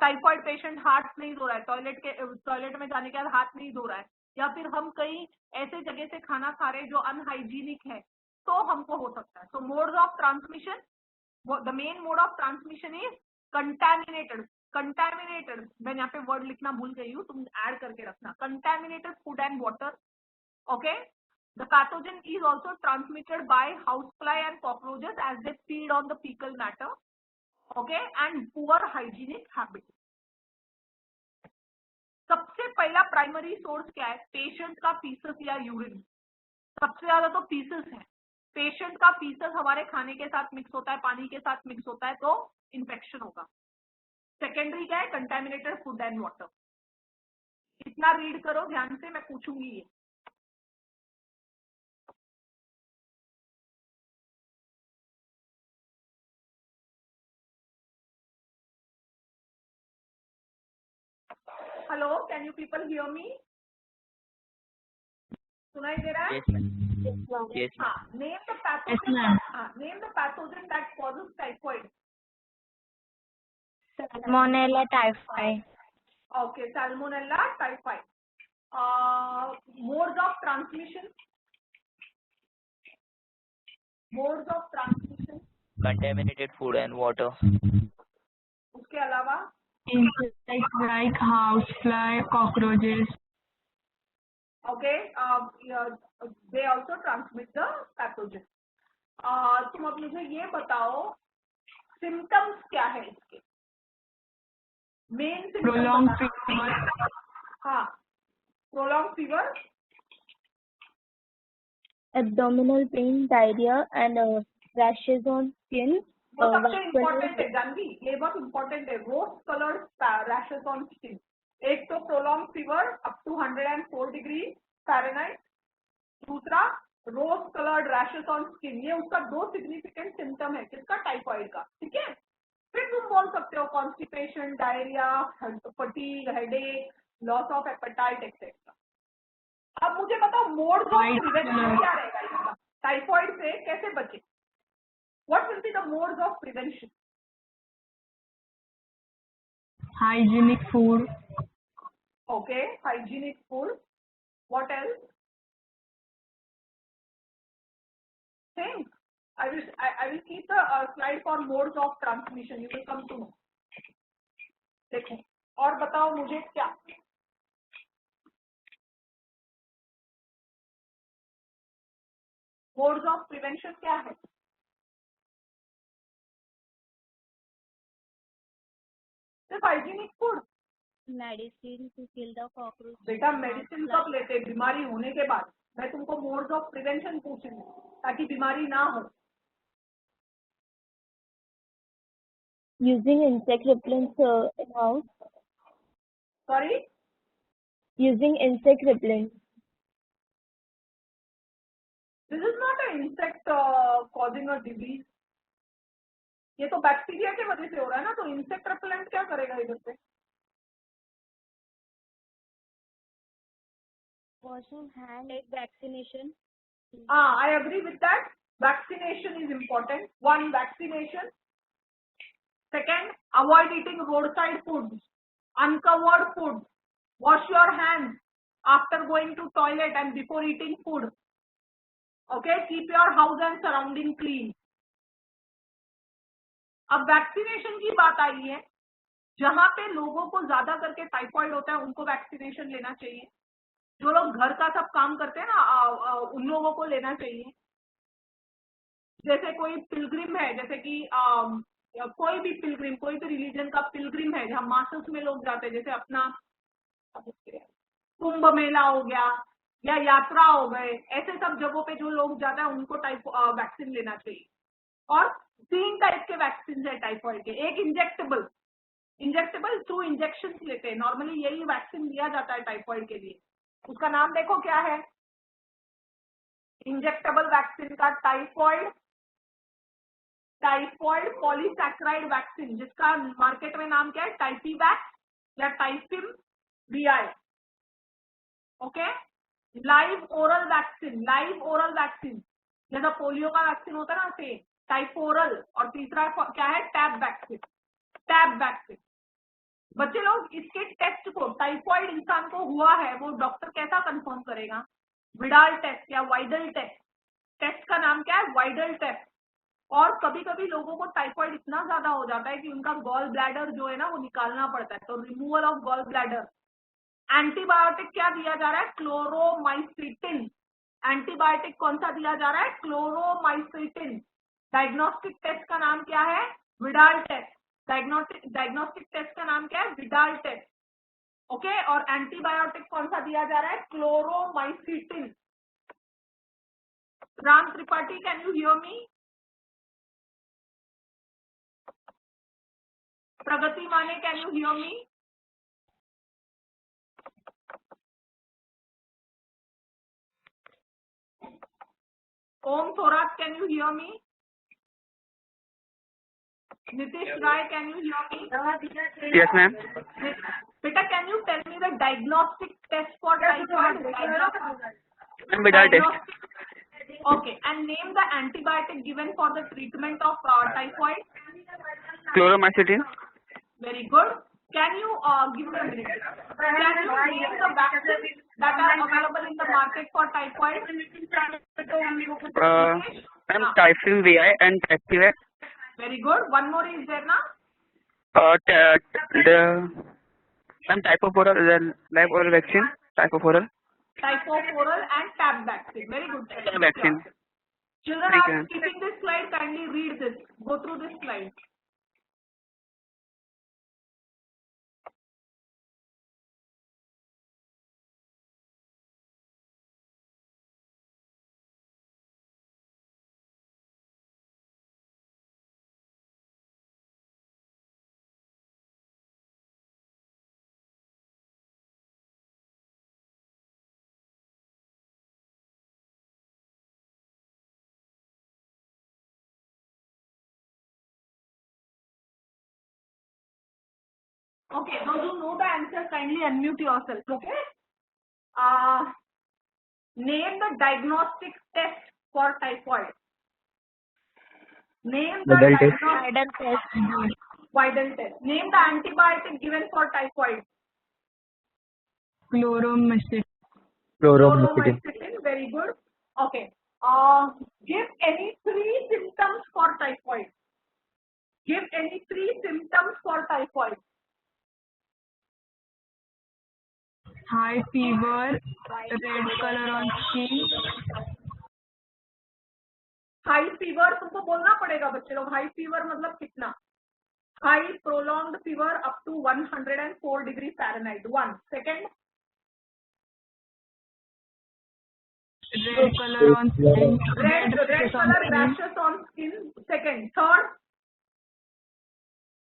टाइफॉइड पेशेंट हाथ नहीं धो रहा है, टॉयलेट में जाने के बाद हाथ नहीं धो रहा है, या फिर हम कहीं ऐसे जगह से खाना खा रहे हैं जो अनहाइजीनिक है, तो हमको हो सकता है। So modes of transmission, the main mode of transmission is contaminated. Contaminated, मैं यहाँ पे वर्ड लिखना भूल गई हूँ, तुम ऐड करके रखना, contaminated food and water. Okay, the pathogen is also transmitted by house fly and cockroaches as they feed on the faecal matter. Okay, and poor hygienic habit. सबसे पहला प्राइमरी सोर्स क्या है? पेशेंट का faeces या urine. सबसे ज्यादा तो faeces है। पेशेंट का फीसस हमारे खाने के साथ मिक्स होता है, पानी के साथ मिक्स होता है, तो इन्फेक्शन होगा। सेकेंडरी क्या है? Contaminated food and water. इतना रीड करो ध्यान से, मैं पूछूंगी ये। Hello, can you people hear me? सुनाई दे रहा है?
Yes,
हाँ, name the pathogen, name the pathogen that causes typhoid.
Salmonella typhi.
Okay, Salmonella typhi. Modes of transmission. Modes of transmission.
contaminated food and water.
उसके अलावा
Insects like housefly, cockroaches.
okay, they also transmit the pathogen. तुम अब मुझे ये बताओ symptoms क्या है इसके? Main
Prolonged fever.
हाँ, prolonged fever,
Abdominal pain, diarrhea, and rashes on skin.
वो सबसे
vascular-
इम्पोर्टेंट है जानवी, ये बहुत इम्पोर्टेंट है। Rose coloured rashes on skin. एक तो prolong fever up to 104 degree Fahrenheit, दूसरा rose coloured rashes on skin. ये उसका दो सिग्निफिकेंट सिम्टम है किसका? टाइफॉइड का, ठीक है। फिर तुम बोल सकते हो constipation, diarrhoea, fatigue, headache, loss of appetite etcetera. अब मुझे बताओ मोड्स ऑफ प्रिवेंशन क्या रहेगा इसका? टाइफॉइड से कैसे बचे? What will be the modes of prevention?
Hygienic food.
Okay, hygienic food. What else? Think. I will keep the slide for modes of transmission. You will come to know. देखो और बताओ मुझे क्या? Modes of prevention क्या है? सिर्फ hygienic food.
Medicine to kill the cockroach.
बेटा medicine कब लेते? बीमारी होने के बाद। मैं तुमको मोड्स ऑफ प्रिवेंशन पूछूंगी ताकि बीमारी ना हो।
Using insect repellents in house.
Sorry?
Using insect repellents.
This is not an insect causing a disease. ये तो बैक्टीरिया के वजह से हो रहा है ना, तो इंसेक्ट रिपेलेंट क्या करेगा इधर से?
Washing hand, like vaccination.
I agree with that. Vaccination is important. One, vaccination. Second, avoid eating roadside foods, uncovered food. Wash your hands after going to toilet and before eating food. Okay, keep your house and surrounding clean. अब vaccination की बात आई है, जहां पे लोगों को ज्यादा करके टाइफाइड होता है उनको वैक्सीनेशन लेना चाहिए। जो लोग घर का सब काम करते हैं ना, उन लोगों को लेना चाहिए। जैसे कोई पिलग्रिम है, जैसे कि कोई भी पिलग्रिम, कोई भी रिलीजन का पिलग्रिम है, जहाँ मासस में लोग जाते हैं, जैसे अपना कुंभ मेला हो गया या यात्रा हो गए, ऐसे सब जगहों पे जो लोग जाते हैं उनको वैक्सीन लेना चाहिए। और 3 टाइप के वैक्सीन है टाइफाइड के। एक इंजेक्टेबल थ्रू इंजेक्शन लेते हैं, नॉर्मली यही वैक्सीन लिया जाता है टाइफाइड के लिए। उसका नाम देखो क्या है, इंजेक्टेबल वैक्सीन का टाइफॉइड पॉलीसैकेराइड वैक्सीन, जिसका मार्केट में नाम क्या है, टाइफीवैक्स या Typhim Vi. Okay, live oral vaccine, जैसा पोलियो का वैक्सीन होता है ना, से टाइफोरल। और तीसरा क्या है, टैब वैक्सीन। बच्चे लोग, इसके टेस्ट को, टाइफॉइड इंसान को हुआ है वो डॉक्टर कैसा कंफर्म करेगा? विडाल टेस्ट या वाइडल टेस्ट। टेस्ट का नाम क्या है, वाइडल टेस्ट। और कभी कभी लोगों को टाइफाइड इतना ज्यादा हो जाता है कि उनका गॉल ब्लैडर जो है ना वो निकालना पड़ता है, तो removal of gall bladder. Antibiotic क्या दिया जा रहा है, क्लोरोमाइसिटिन। एंटीबायोटिक कौन सा दिया जा रहा है, क्लोरोमाइसिटिन। डायग्नोस्टिक टेस्ट का नाम क्या है, विडाल टेस्ट। डायग्नोस्टिक टेस्ट का नाम क्या है, विडाल टेस्ट। ओके, और एंटीबायोटिक कौन सा दिया जा रहा है, chloromycetin. Ram Tripathi, can you hear me? Pragati Mane, can you hear me? Om Thorat, can you hear me? Nitish Rai, can you hear me?
Yes, ma'am.
Beta, can you tell me the diagnostic test for typhoid?
Vidal test.
Okay, and name the antibiotic given for the treatment of typhoid.
Chloromycetin.
Very good. Can you give me a minute? Can you name the vaccines that are available in the market for typhoid?
Ma'am, Typhim VI and Activac.
Very good. One more is there now?
Ma'am, Typhoforal, the live oral vaccine. Typhoforal
And tab vaccine. Very good.
Tab vaccine.
Children
Thank
are
you.
keeping this slide. Kindly read this. Go through this slide. Okay, those who know the answer, kindly unmute yourself. Okay. Name the diagnostic test for typhoid. Name the
Vidal test.
Vidal test. Name the antibiotic given for typhoid.
Chloromycetin.
Very good. Okay. Give any 3 symptoms for typhoid. Give any 3 symptoms for typhoid.
High fever, red color on skin.
High fever तुमको बोलना पड़ेगा बच्चे लोग। High fever मतलब कितना? High prolonged fever up to 104 degree Fahrenheit. 1 second,
Red color on skin.
red color rashes on skin। Second, third,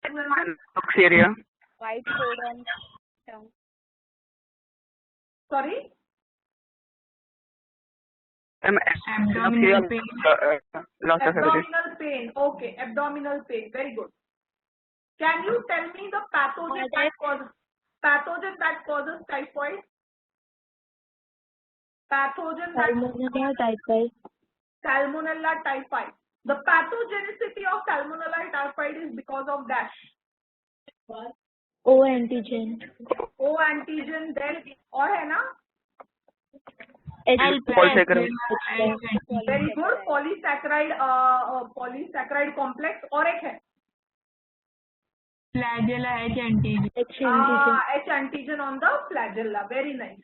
Bacteria.
White coat on tongue.
Sorry,
Abdominal pain.
Loss of appetite.
Abdominal pain. Okay, abdominal pain. Very good. Can you tell me the pathogen that causes typhoid? Pathogen that
Salmonella typhi.
Salmonella typhi. The pathogenicity of Salmonella typhi is because of dash.
O antigen.
O antigen then और है ना?
H
Polysaccharide.
Very good. Polysaccharide complex और एक है
Flagella H antigen.
H antigen.
H antigen on the flagella. Very nice.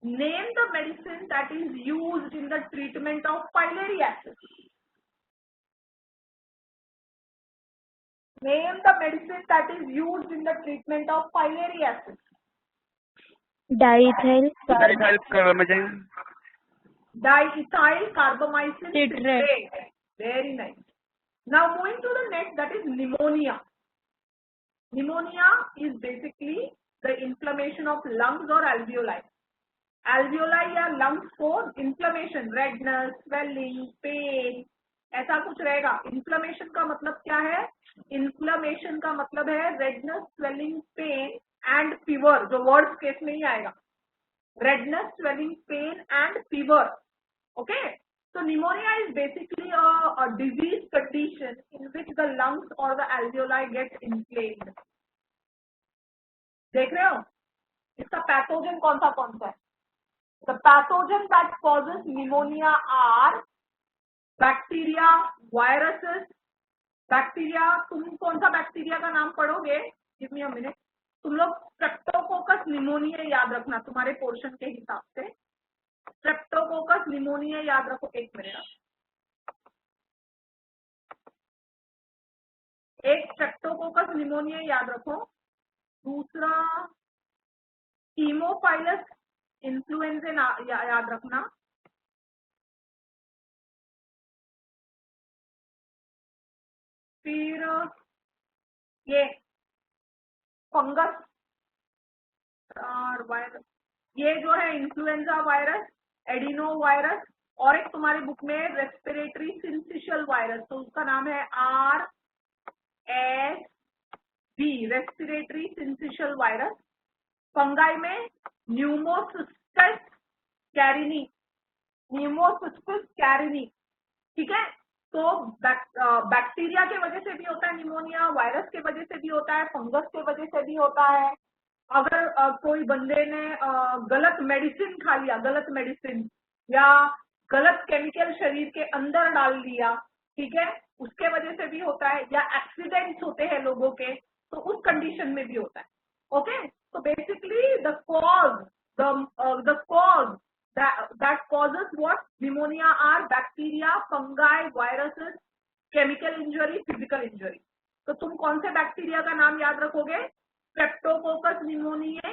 Name the medicine that is used in the treatment of filariasis. Name the medicine that is used in the treatment of filariasis.
Diethyl
Carbamazine.
Diethyl carbamazine
Citrate.
citrate. Very nice. Now moving to the next, that is pneumonia. Pneumonia is basically the inflammation of lungs or alveoli. Alveoli या lungs को inflammation, redness, swelling, pain ऐसा कुछ रहेगा. Inflammation का मतलब क्या है? Inflammation का मतलब है redness, swelling, pain and fever. जो words case में ही आएगा. Redness, swelling, pain and fever. Okay. So pneumonia is basically a disease condition in which the lungs or the alveoli get inflamed. देख रहे हो? इसका पैथोजन कौन सा है? The pathogen that causes pneumonia are bacteria, viruses. Bacteria, तुम कौन सा बैक्टीरिया का नाम पढ़ोगे? Give me a minute. तुम लोग स्ट्रेप्टोकोकस निमोनिया याद रखना तुम्हारे पोर्शन के हिसाब से. स्ट्रेप्टोकोकस निमोनिया याद रखो. एक मिनट. एक स्ट्रेप्टोकोकस निमोनिया याद रखो. दूसरा हीमोफाइलस इन्फ्लुएंजा याद रखना. फिर ये फंगस और वायरस, ये जो है इन्फ्लुएंजा वायरस, एडिनो वायरस और एक तुम्हारी बुक में रेस्पिरेटरी सिंसिशियल वायरस, तो उसका नाम है RSV, respiratory syncytial virus. Fungi में न्यूमोसिस्टिस कैरिनी, न्यूमोसिस्टिस कैरिनी. ठीक है. तो बैक्टीरिया के वजह से भी होता है निमोनिया, वायरस के वजह से भी होता है, फंगस के वजह से भी होता है. अगर कोई बंदे ने गलत मेडिसिन खा लिया, गलत मेडिसिन या गलत केमिकल शरीर के अंदर डाल लिया, ठीक है, उसके वजह से भी होता है. या एक्सीडेंट्स होते हैं लोगों के, तो उस कंडीशन में भी होता है. Okay. So basically the cause that causes what? Pneumonia are bacteria, fungi, viruses, chemical injury, physical injury. तो तुम कौन से बैक्टीरिया का नाम याद रखोगे? Streptococcus pneumoniae,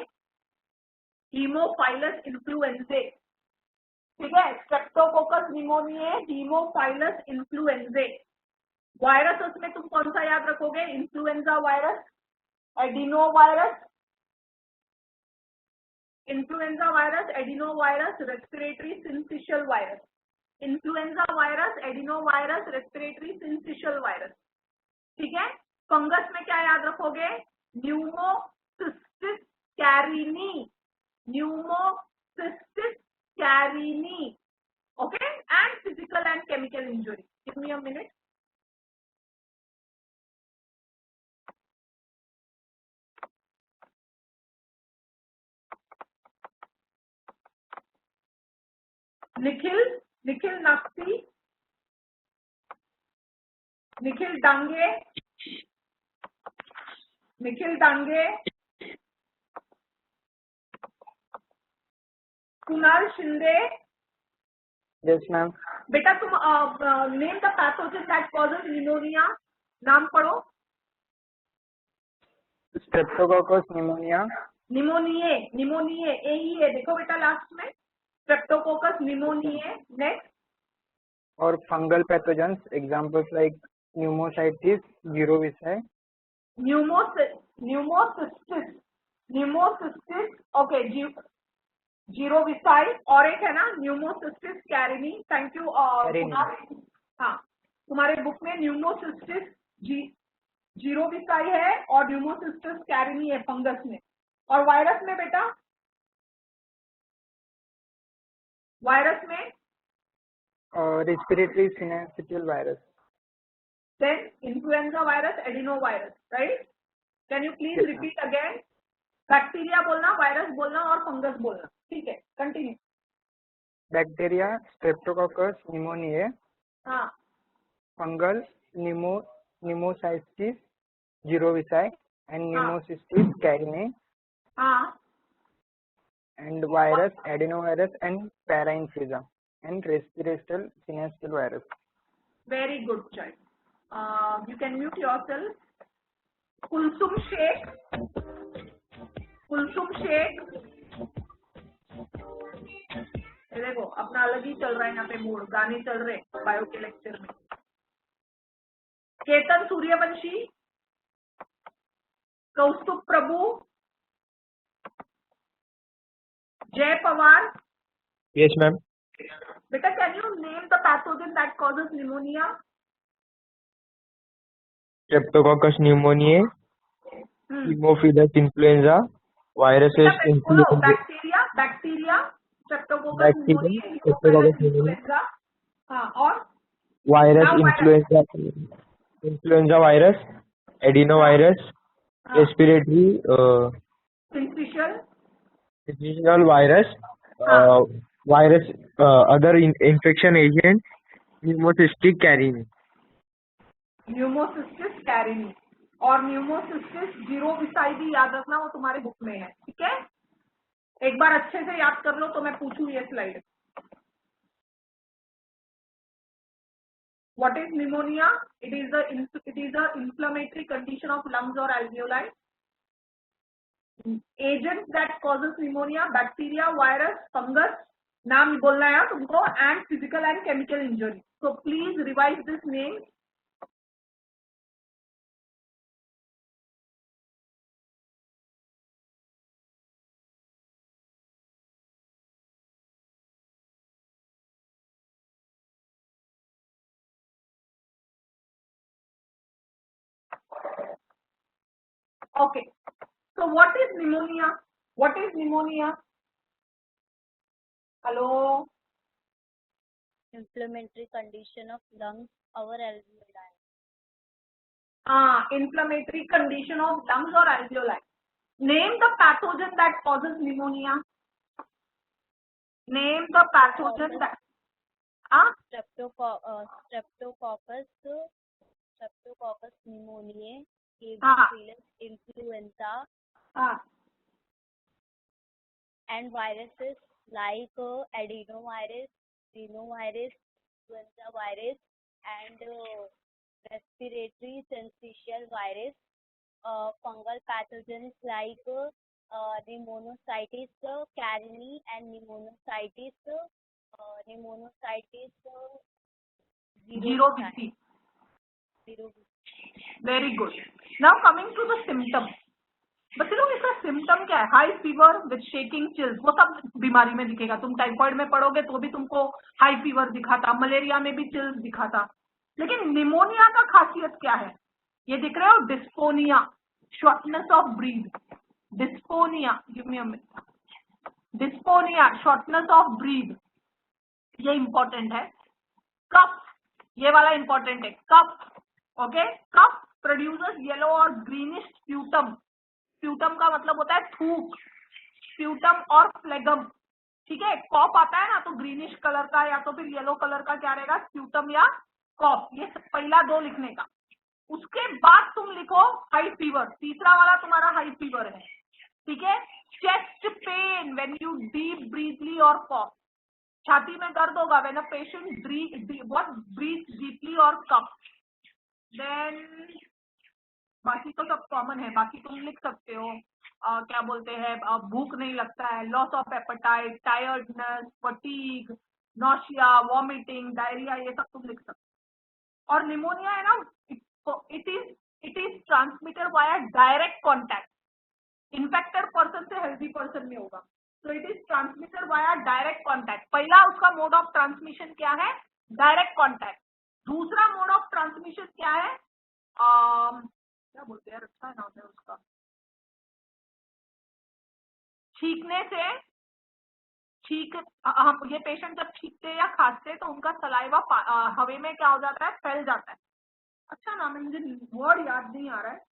haemophilus influenzae. ठीक है. Streptococcus pneumoniae, haemophilus influenzae. Virus में तुम कौन सा याद रखोगे? Influenza virus, adenovirus, influenza virus, adenovirus, respiratory syncytial virus. Influenza virus, adenovirus, respiratory syncytial virus. ठीक है. फंगस में क्या याद रखोगे? Pneumocystis carinii, pneumocystis carinii. Okay. And physical and chemical injury. Give me a minute. Nikhil Naksi, Nikhil Dange, Kunal Shinde.
Yes, ma'am.
बेटा तुम name the pathogen that causes pneumonia. नाम पढ़ो.
Streptococcus pneumonia.
निमोनिए ए ही है. देखो बेटा लास्ट में स्ट्रेप्टोकोकस निमोनिया. नेक्स्ट.
और fungal pathogens, examples like pneumocystis, girovicide.
Pneumocystis. Okay. Jirovecii, और एक है ना न्यूमोसिस्टिस कैरिनी। Thank you. हाँ, तुम्हारे बुक में न्यूमोसिस्टिस जीरो विसाई है और न्यूमोसिस्टिस कैरिनी है फंगस में। और वायरस में बेटा, वायरस में
respiratory syncytial virus.
then influenza virus, adenovirus, right? Can you please
Yes,
repeat again? Bacteria बोलना, वायरस बोलना और फंगस बोलना, ठीक है? कंटिन्यू।
Bacteria Streptococcus pneumoniae,
हाँ
fungal pneumocystis girovicae and
हाँ
pneumocystis carinii,
हाँ
and virus adenovirus and parainfluenza and respiratory syncytial virus.
Very good, child. You can mute yourself. Kulsum Shaikh, Kulsum Shaikh, ये देखो अपना अलग ही चल रहा है यहाँ पे मूड, गाने चल रहे बायो के लेक्चर में। केतन सूर्यवंशी, कौस्तुभ प्रभु, जय पवार।
Yes, ma'am.
बेटा can you name the pathogen that causes pneumonia?
Streptococcus pneumoniae, Haemophilus influenza, viruses influenza,
bacteria, bacteria, Streptococcus
bacteria,
pneumonia,
Streptococcus pneumoniae,
influenza. हाँ, और
virus
Now
influenza virus, adenovirus, respiratory syncytial virus, virus other infection agent, pneumocystis carinii.
Pneumocystis Carini और pneumocystis जीरोविसाई भी याद रखना, वो तुम्हारे book में है, ठीक है? एक बार अच्छे से याद कर लो तो मैं पूछूं ये slide. What is pneumonia? It is a inflammatory condition of lungs or alveoli. Agents that causes pneumonia: bacteria, virus, fungus. नाम बोलना है तुमको, and physical and chemical injury. So please revise this name. Okay. So what is pneumonia? What is pneumonia? Hello.
Inflammatory condition of lungs or alveoli.
Inflammatory condition of lungs or alveoli. Name the pathogen that causes pneumonia. Name the pathogen that.
Streptococcus pneumoniae, Haemophilus influenza, and viruses like adenovirus, rhinovirus, influenza virus, and respiratory syncytial virus. Fungal pathogens like pneumocystis carinii and pneumocystis
जीरोविसी. Very good. Now coming to the symptom. बच्चे लोग इसका symptom क्या है? High fever with shaking chills, वो सब बीमारी में दिखेगा। तुम टाइफाइड में पढ़ोगे तो भी तुमको हाई फीवर दिखाता, मलेरिया में भी चिल्स दिखाता, लेकिन निमोनिया का खासियत क्या है? ये दिख रहे हो, dyspnoea, shortness of breath, dyspnoea, give me a minute, dyspnoea, shortness of breath, ये इंपॉर्टेंट है। कफ, ये वाला इंपॉर्टेंट है, cough, okay? Cough produces yellow और ग्रीनिश स्प्यूटम। स्प्यूटम का मतलब होता है थूक, स्प्यूटम और फ्लेगम, ठीक है? कॉफ आता है ना तो ग्रीनिश कलर का या तो फिर येलो कलर का क्या रहेगा? स्प्यूटम या कॉफ। ये पहला दो लिखने का। उसके बाद तुम लिखो हाई फीवर, तीसरा वाला तुम्हारा हाई फीवर है, ठीक है? Chest pain when you deep breathly और कॉफ, छाती में दर्द होगा when a patient breathe deeply और कफ। देन बाकी तो सब कॉमन है, बाकी तुम लिख सकते हो। क्या बोलते हैं, भूख नहीं लगता है, loss of appetite, tiredness, fatigue, nausea, vomiting, diarrhoea, ये सब तुम लिख सकते हो। और निमोनिया है ना, it is transmitted by direct contact, infected person से हेल्दी पर्सन में होगा, तो इट इज ट्रांसमिटेड आया डायरेक्ट कॉन्टैक्ट। पहला उसका मोड ऑफ ट्रांसमिशन क्या है? Direct contact. दूसरा मोड ऑफ ट्रांसमिशन क्या है? क्या बोलते हैं, अच्छा नाम है उसका, छींकने से। हम ये पेशेंट जब छींकते या खांसते तो उनका सलाइवा हवा में क्या हो जाता है? फैल जाता है। अच्छा नाम है, मुझे वर्ड याद नहीं आ रहा है,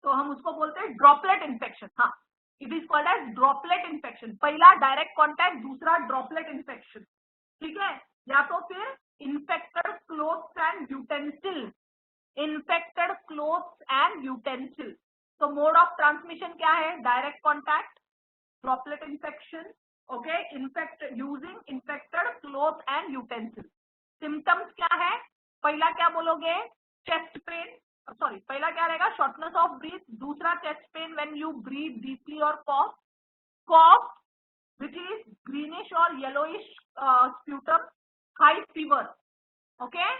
तो हम उसको बोलते हैं ड्रॉपलेट इन्फेक्शन। हाँ, it is called as droplet infection. पहला डायरेक्ट कॉन्टैक्ट, दूसरा ड्रॉपलेट इन्फेक्शन, ठीक है। या तो फिर infected clothes and utensil, infected clothes and utensil. तो मोड ऑफ ट्रांसमिशन क्या है? Direct contact, droplet infection, okay, using infected cloth and utensil. Symptoms क्या है? पहला क्या बोलोगे? चेस्ट पेन, सॉरी, पहला क्या रहेगा? Shortness of breath. दूसरा chest pain when you breathe deeply और cough which is greenish or yellowish sputum, high fever, okay.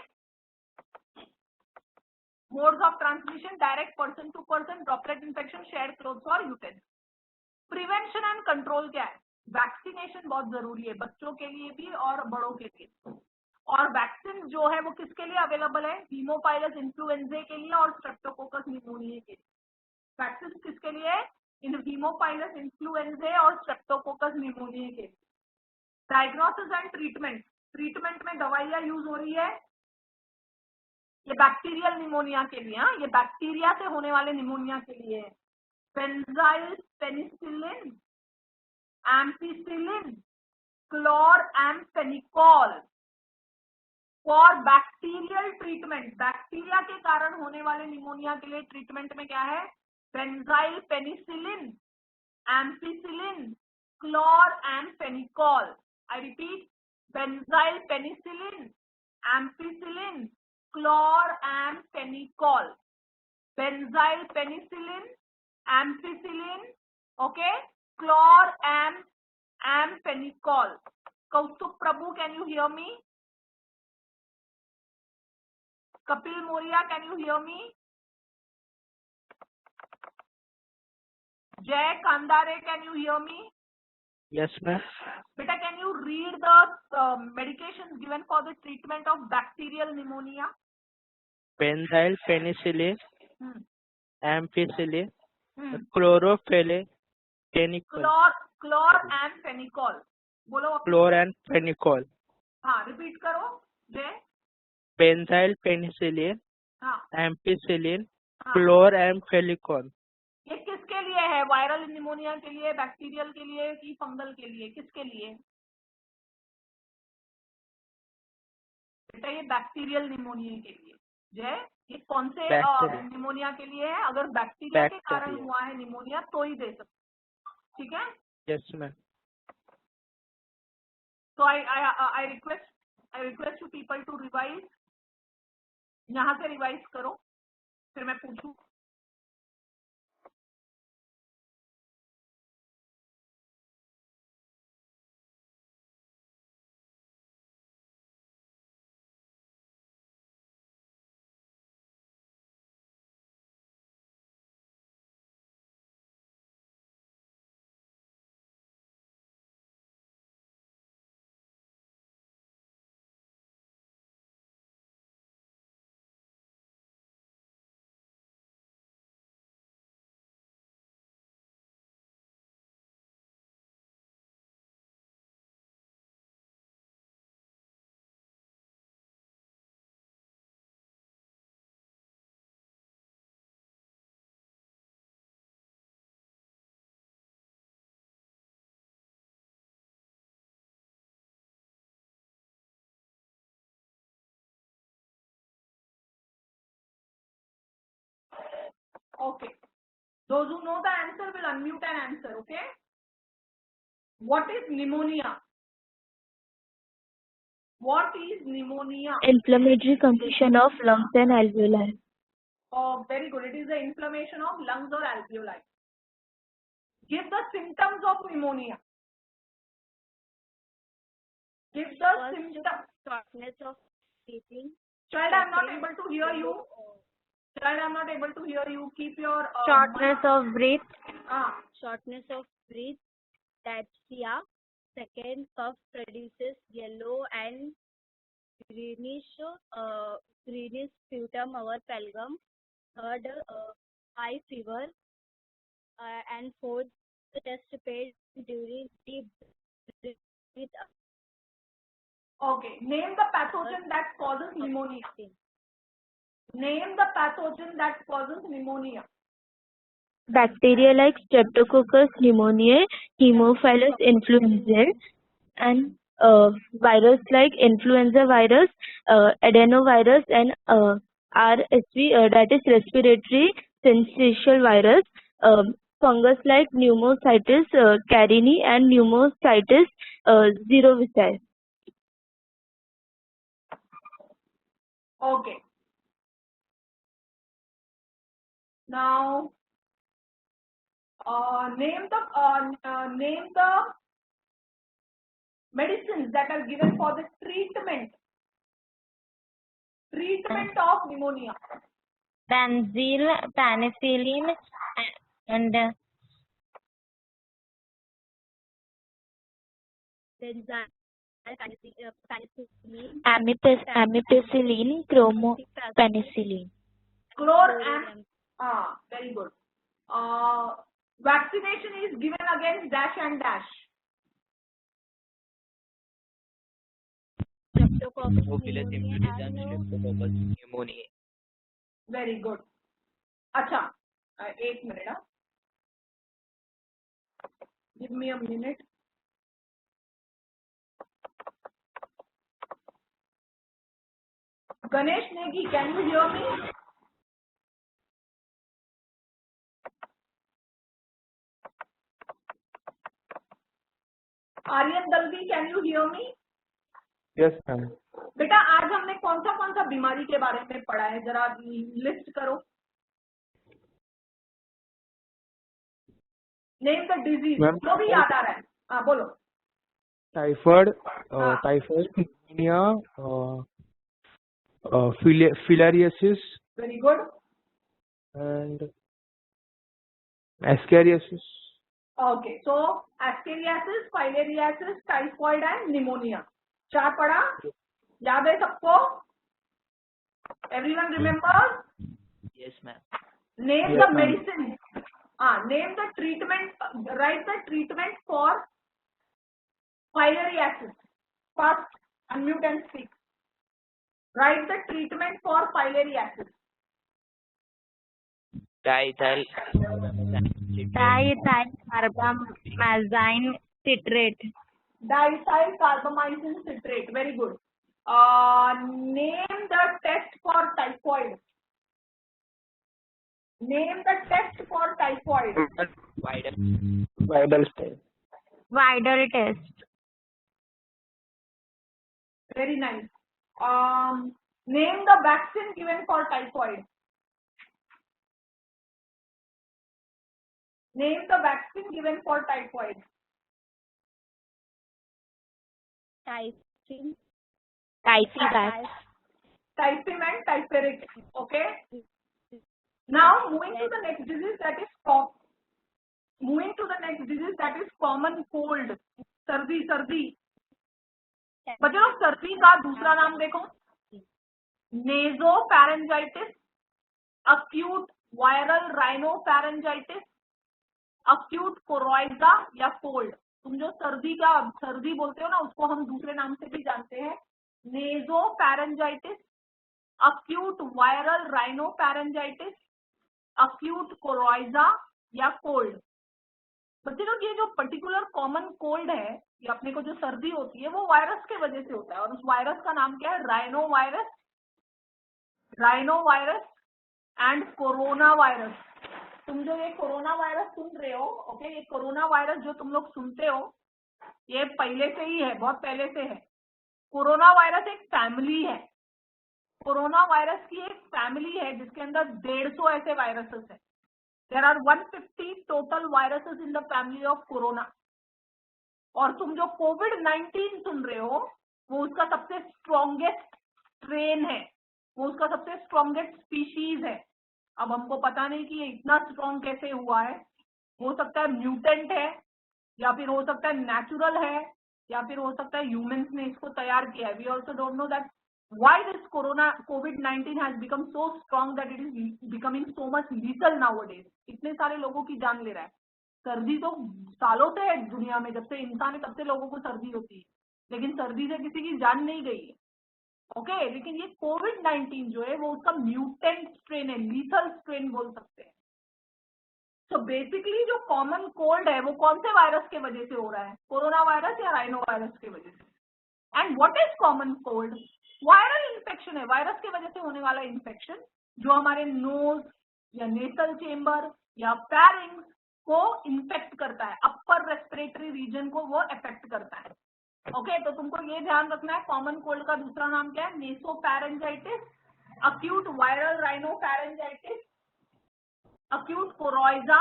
Modes of transmission: direct person to person, droplet infection, shared clothes or utensils. Prevention and control क्या है? Vaccination बहुत जरूरी है, बच्चों के लिए भी और बड़ों के लिए। और वैक्सीन जो है वो किसके लिए अवेलेबल है? हीमोफाइलस इन्फ्लुएंजा के लिए और स्ट्रेप्टोकोकस निमोनिया के लिए। वैक्सीन किसके लिए? इन हीमोफाइलस इन्फ्लुएंजा और स्ट्रेप्टोकोकस निमोनिया के लिए। डायग्नोसिस एंड ट्रीटमेंट, ट्रीटमेंट में दवाइयां यूज हो रही है। ये बैक्टीरियल निमोनिया के लिए, हाँ, ये बैक्टीरिया से होने वाले निमोनिया के लिए है। Benzyl penicillin, ampicillin, chloramphenicol for bacterial treatment. Bacteria के कारण होने वाले निमोनिया के लिए ट्रीटमेंट में क्या है? Benzyl penicillin, ampicillin, chloramphenicol. I repeat, benzyl penicillin, ampicillin, chloramphenicol. Benzyl penicillin, ampicillin, okay, chloramphenicol. Kaustubh Prabhu, can you hear me? Kapil Moria, can you hear me? Jay Kandare, can you hear me?
Yes, ma'am.
Beta, can you read the medications given for the treatment of bacterial pneumonia?
Benzyl penicillin, ampicillin, chlorophyllin,
क्लोरएम्फेनिकोल। बोलो
chloramphenicol.
हाँ, repeat करो जय।
Benzyl penicillin,
हाँ,
ampicillin,
हाँ।
chloramphenicol.
ये किसके लिए है? वायरल निमोनिया के लिए, बैक्टीरियल के लिए कि फंगल के लिए? किसके लिए बेटा? ये बैक्टीरियल निमोनिया के लिए। जय, ये कौन से निमोनिया के लिए है? अगर बैक्टीरिया के कारण हुआ है निमोनिया तो ही दे सकते, ठीक है।
Yes, ma'am.
So I request you people to revise. यहाँ से रिवाइज करो, फिर मैं पूछूं। Okay. Those who know the answer will unmute and answer, okay? What is pneumonia? What is pneumonia?
Inflammatory condition of lungs and alveoli.
Oh, very good. It is the inflammation of lungs or alveoli. Give the symptoms of pneumonia. Give the symptoms.
Shortness of breathing.
Child, I am not able to hear you. Child, I am not able to hear you. Keep your
Shortness of breath.
Ah.
Shortness of breath. Dyspnea. Second, cough produces yellow and greenish sputum over pelgum. Third, high fever. And fourth, chest pain during deep breath.
Okay. Name the pathogen that causes pneumonia. Name the pathogen that causes pneumonia.
Bacteria like Streptococcus pneumoniae, Haemophilus influenzae, and virus like influenza virus, adenovirus, and RSV, that is respiratory syncytial virus, fungus like pneumocystis carini and pneumocystis xerovicae.
Okay. Now, name the medicines that are given for the treatment of pneumonia.
Benzil, penicillin, and amipicillin, chromopenicillin.
Chlor and very good. Vaccination is given against dash and dash.
Haemophilus influenzae, Streptococcus pneumoniae.
Very good. अच्छा, 1 minute. Give me a minute. Ganesh Negi, can you hear me? Aryan Dalvi, can you hear me?
Yes, ma'am.
बेटा आज हमने कौन सा बीमारी के बारे में पढ़ा है, जरा लिस्ट करो. Name the disease. जो भी याद आ रहा है. हाँ बोलो.
Typhoid, pneumonia, filariasis,
Very good.
and ascariasis.
Okay, so ascariasis, filariasis, typhoid and pneumonia. 4 पढ़ा. याद है सबको? Everyone remembers?
Yes, ma'am.
Name the medicine. Name the treatment. Write the treatment for filariasis. First, unmute and speak. Write the treatment for filariasis.
Diethylcarbamazine citrate.
Diethylcarbamazine citrate. Very good. Name the test for typhoid. Name the test for typhoid.
Vidal test.
Vidal test.
Very nice. Name the vaccine given for typhoid. Name the vaccine given for typhoid.
Typhivax.
Typhim and typheric. Okay. Now moving to the next disease that is common cold. सर्दी. बच्चों सर्दी का दूसरा नाम देखो. नेजोफैरेंजाइटिस, acute viral rhinopharyngitis, acute coryza या cold. तुम जो सर्दी बोलते हो ना, उसको हम दूसरे नाम से भी जानते हैं. नेजोफैरेंजाइटिस, acute viral rhinopharyngitis, acute coryza या cold. बच्चे लोग ये जो पर्टिकुलर कॉमन कोल्ड है, ये अपने को जो सर्दी होती है वो वायरस के वजह से होता है, और उस वायरस का नाम क्या है? Rhinovirus and corona virus. तुम जो ये कोरोना वायरस सुन रहे हो, ओके, ये कोरोना वायरस जो तुम लोग सुनते हो, ये पहले से ही है, बहुत पहले से है. कोरोना वायरस एक फैमिली है. कोरोना वायरस की एक फैमिली है जिसके अंदर 150 ऐसे वायरसेस है. There are 150 total viruses in the family of corona. और तुम जो COVID-19 सुन रहे हो, वो उसका सबसे स्ट्रॉन्गेस्ट स्ट्रेन है, वो उसका सबसे स्ट्रॉन्गेस्ट स्पीशीज है. अब हमको पता नहीं कि ये इतना स्ट्रॉन्ग कैसे हुआ है. हो सकता है म्यूटेंट है, या फिर हो सकता है नेचुरल है, या फिर हो सकता है ह्यूमंस ने इसको तैयार किया है। We also don't know that why this कोविड-19 has become so strong that it is becoming so much lethal nowadays. इतने सारे लोगों की जान ले रहा है। सर्दी तो सालों से है दुनिया में, जब से इंसान है तब से लोगों को सर्दी होती है, लेकिन सर्दी से किसी की जान नहीं गई है। ओके लेकिन ये कोविड-19 जो है वो उसका म्यूटेंट स्ट्रेन है, लीथल स्ट्रेन बोल सकते हैं। तो बेसिकली जो कॉमन कोल्ड है वो कौन से वायरस के वजह से हो रहा है, कोरोना वायरस या राइनो वायरस के वजह से। And what is common cold? Viral infection है, वायरस की वजह से होने वाला इन्फेक्शन जो हमारे नोज या नेसल चेम्बर या फेरिंग्स को इन्फेक्ट करता है, अपर रेस्पिरेटरी रीजन को वो अफेक्ट करता है। ओके तो तुमको ये ध्यान रखना है कॉमन कोल्ड का दूसरा नाम क्या है, nasopharyngitis, acute viral rhinopharyngitis, acute coryza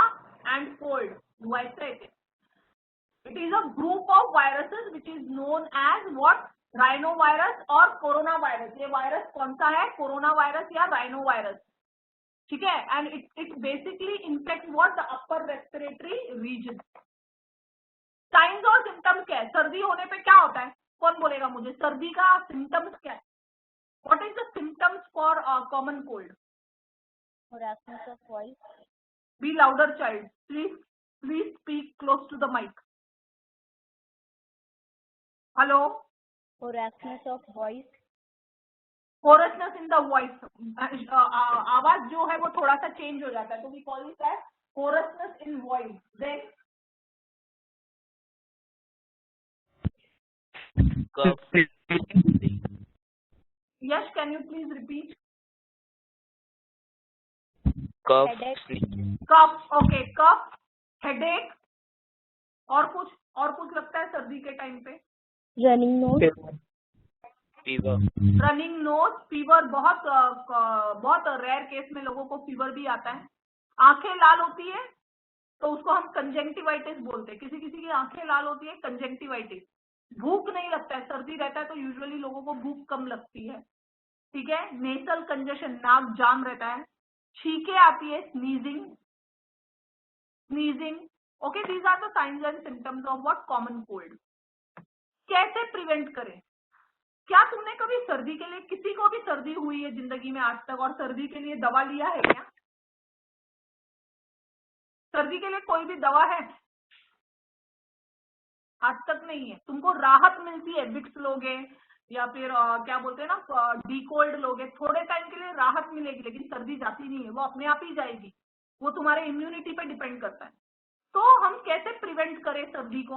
and cold uveitis. It is a group of viruses which is known as what? Rhinovirus or coronavirus. ये वायरस कौन सा है, कोरोना वायरस या राइनो वायरस, ठीक है। And it basically infect what? The upper respiratory reason. Science और symptoms क्या है? सर्दी होने पे क्या होता है, कौन बोलेगा मुझे? सर्दी का सिम्टम्स क्या है? What is the symptoms for common cold?
Hoarseness of voice.
Be louder, child. Please speak close to the mic. Hello.
Hoarseness of voice.
Hoarseness in the voice. आवाज जो है वो थोड़ा सा चेंज हो जाता है, तो we call it as hoarseness in voice. Then
cough,
Yash, can you please repeat?
cough,
cough, okay cough, headache, और कुछ लगता है सर्दी के टाइम पे?
Running nose.
fever,
running nose, fever, बहुत रेयर केस में लोगों को फीवर भी आता है। आंखें लाल होती है तो उसको हम कंजंक्टिवाइटिस बोलते हैं, किसी किसी की आंखें लाल होती है, कंजंक्टिवाइटिस। भूख नहीं लगता है, सर्दी रहता है तो यूजुअली लोगों को भूख कम लगती है, ठीक है। नेसल कंजेशन, नाक जाम रहता है, छींके आती है, sneezing. Okay these are the science and symptoms of what? Common cold. कैसे प्रिवेंट करें? क्या तुमने कभी सर्दी के लिए, किसी को भी सर्दी हुई है जिंदगी में आज तक, और सर्दी के लिए दवा लिया है क्या? सर्दी के लिए कोई भी दवा है? आज तक नहीं है। तुमको राहत मिलती है, विक्स लोगे या फिर क्या बोलते हैं ना, डीकोल्ड लोगे, थोड़े टाइम के लिए राहत मिलेगी, लेकिन सर्दी जाती नहीं है, वो अपने आप ही जाएगी। वो तुम्हारे इम्यूनिटी पे डिपेंड करता है। तो हम कैसे प्रिवेंट करें सर्दी को?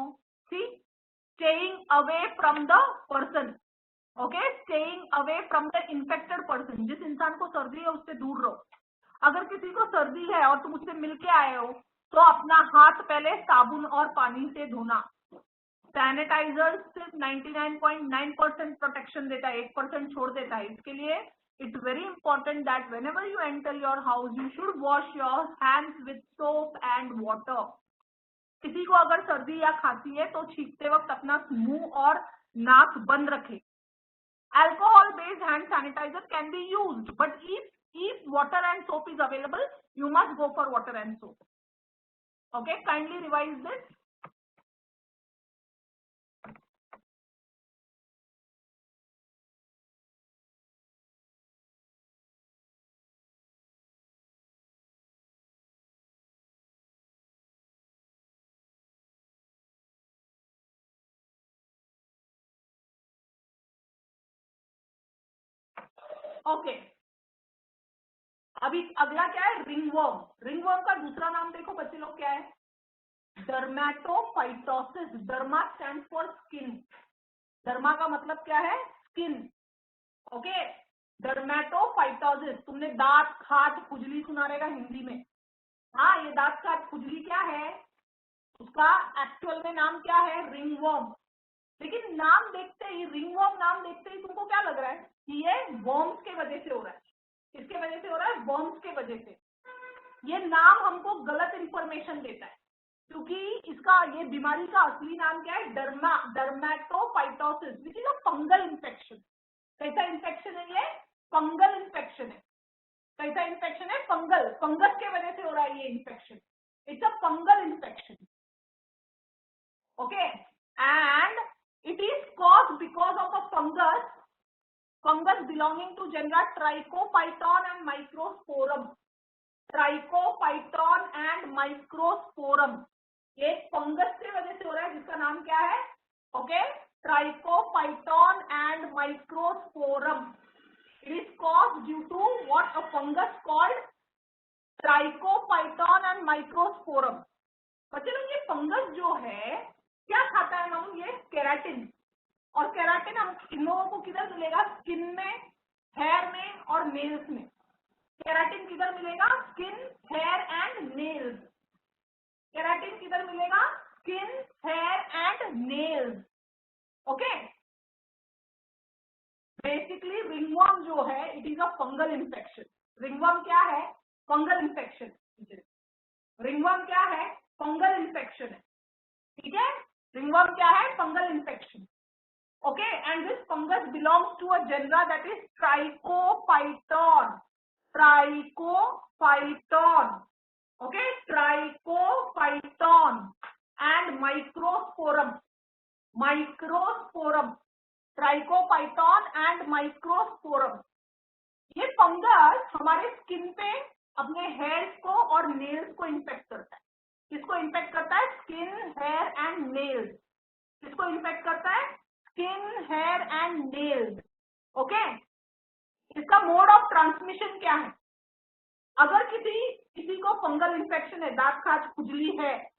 See, staying away from the person, okay, staying away from the infected person. जिस इंसान को सर्दी है उससे दूर रहो। अगर किसी को सर्दी है और तुम उससे मिलके आए हो तो अपना हाथ पहले साबुन और पानी से धोना। सैनिटाइजर सिर्फ 99.9% प्रोटेक्शन देता है, 1% छोड़ देता है। इसके लिए it's very important that whenever you enter your house you should wash your hands with soap and water. किसी को अगर सर्दी या खांसी है तो छींकते वक्त अपना मुंह और नाक बंद रखे। Alcohol based hand sanitizer can be used, but if water and soap is available, you must go for water and soap. Okay, kindly revise this. Okay अभी अगला क्या है? रिंगवर्म। रिंगवर्म का दूसरा नाम देखो बच्चे लोग क्या है? Dermatophytosis. Derma stand for skin. Derma का मतलब क्या है? स्किन। Okay, dermatophytosis. तुमने दांत खाज खुजली सुना रहेगा हिंदी में। हाँ, ये दांत खाज खुजली क्या है? उसका एक्चुअल में नाम क्या है? रिंगवर्म। लेकिन नाम देखते ही, रिंगवर्म नाम देखते ही तुमको क्या लग रहा है कि ये वर्म्स के वजह से हो रहा है। किसके वजह से हो रहा है? वर्म्स के वजह से। ये नाम हमको गलत इंफॉर्मेशन देता है, क्योंकि इसका, ये बीमारी का असली नाम क्या है? Dermatophytosis, which is a fungal infection. कैसा इन्फेक्शन है ये? फंगल इन्फेक्शन है। कैसा इन्फेक्शन है? फंगल। फंगस के वजह से हो रहा है ये infection. It's a fungal infection. Okay, and fungus belonging to genera Trichophyton and Microsporum. Trichophyton and Microsporum. ये फंगस के वजह से हो रहा है जिसका नाम क्या है? Okay, Trichophyton and Microsporum. It is caused due to what? A fungus called Trichophyton and Microsporum. बच्चे लोग ये फंगस जो है क्या खाता है मालूम? ये केराटिन, और केराटिन हम इन लोगों को किधर मिलेगा? स्किन में, हेयर में और नेल्स में। केराटिन किधर मिलेगा? Skin, hair and nails. Keratin किधर मिलेगा? Skin, hair and nails. Okay, basically ringworm जो है it is a fungal infection. Ringworm क्या है? Fungal infection. रिंगवर्म क्या है? फंगल इन्फेक्शन है, ठीक है? रिंगवर्म क्या है? Fungal infection. Okay, and this fungus belongs to a genera that is Trichophyton. Trichophyton. Okay, Trichophyton and Microsporum. Microsporum. Trichophyton and Microsporum. ये फंगस हमारे स्किन पे अपने हेयर्स को और नेल्स को इन्फेक्ट करता है। किसको इन्फेक्ट करता है? Skin, hair and nails. किसको इन्फेक्ट करता है? Skin, hair and nails. Okay, इसका मोड ऑफ ट्रांसमिशन क्या है? अगर किसी को फंगल इन्फेक्शन है, दांत खाज खुजली है,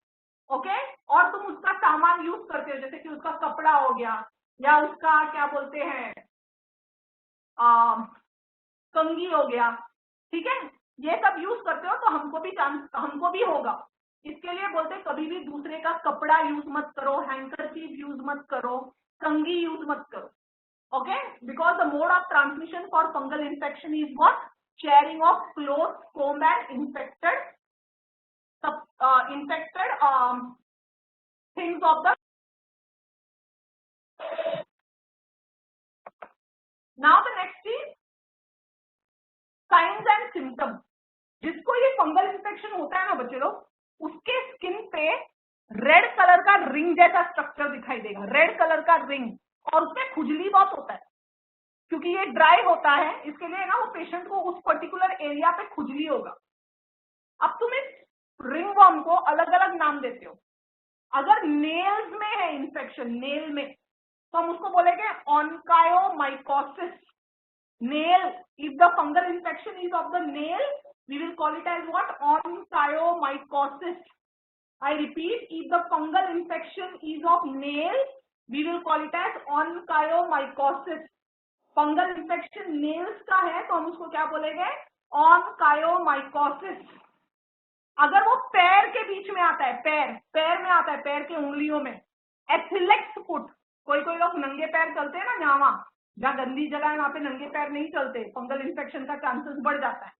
ओके, और तुम उसका सामान यूज करते हो, जैसे कि उसका कपड़ा हो गया या उसका क्या बोलते हैं कंघी हो गया, ठीक है, ये सब यूज करते हो तो हमको भी होगा। इसके लिए बोलते कभी भी दूसरे का कपड़ा यूज मत करो, हैंकरचीफ यूज मत करो, कंघी यूज मत करो। Okay, because the mode of transmission for fungal infection is what? Sharing of cloth, foam and infected things of the. Now the next is science and symptom. जिसको ये fungal infection होता है ना बच्चे लोग, उसके स्किन पे रेड कलर का रिंग जैसा स्ट्रक्चर दिखाई देगा, रेड कलर का रिंग, और उसमें खुजली बहुत होता है क्योंकि ये ड्राई होता है, इसके लिए ना वो पेशेंट को उस पर्टिकुलर एरिया पे खुजली होगा। अब तुम इस रिंग वर्म को अलग अलग नाम देते हो। अगर नेल्स में है इन्फेक्शन, नेल में, तो हम उसको बोलेंगे ऑनकायोमाइकोसिस। Nail, if the fungal infection is of the nail, we will call it as what? Onchyomacosis. I repeat, if the fungal infection is of nail, we will call it as onchyomacosis. Fungal infection nails का है तो हम उसको क्या बोलेंगे? Onchyomacosis. अगर वो पैर के बीच में आता है, पैर में आता है, पैर के उंगलियों में, एथिलेक्स फुट, कोई लोग नंगे पैर चलते हैं ना, जहाँ गंदी जगह है वहां पे नंगे पैर नहीं चलते, फंगल इन्फेक्शन का चांसेस बढ़ जाता है,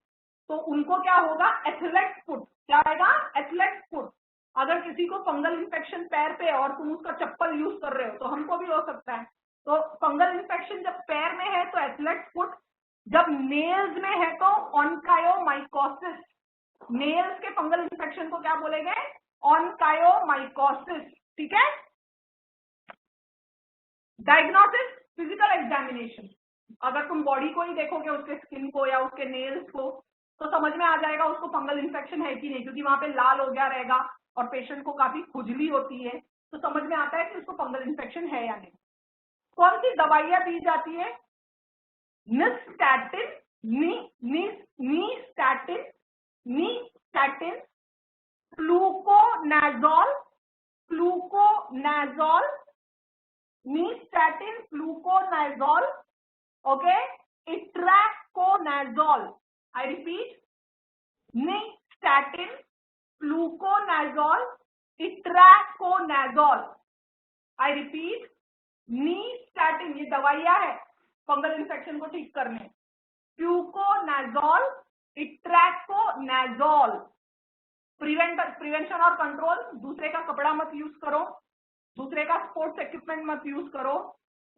तो उनको क्या होगा? Athlete foot. क्या आएगा? Athlete foot. अगर किसी को फंगल इन्फेक्शन पैर पे और तुम उसका चप्पल यूज कर रहे हो तो हमको भी हो सकता है। तो फंगल इन्फेक्शन जब पैर में है तो एथलेट फुट, जब नेल्स में है तो ऑनकायोमाइकोसिस। नेल्स के फंगल इन्फेक्शन को क्या बोलेंगे? ऑनकायोमाइकोसिस। ठीक है। Diagnosis, physical examination. अगर तुम बॉडी को ही देखोगे, उसके स्किन को या उसके नेल्स को, तो समझ में आ जाएगा उसको फंगल इन्फेक्शन है कि नहीं, क्योंकि वहां पे लाल हो गया रहेगा और पेशेंट को काफी खुजली होती है, तो समझ में आता है कि उसको फंगल इन्फेक्शन है या नहीं। कौन सी दवाइयां दी जाती है? Nystatin, nystatin, fluconazole, nystatin, fluconazole, okay, itraconazole. I repeat, nystatin, fluconazole, itraconazole. I repeat, nystatin, ये दवाइयां है फंगल इन्फेक्शन को ठीक करने। Fluconazole, itraconazole. प्रिवेंशन और कंट्रोल, दूसरे का कपड़ा मत यूज करो, दूसरे का स्पोर्ट्स इक्विपमेंट मत यूज करो,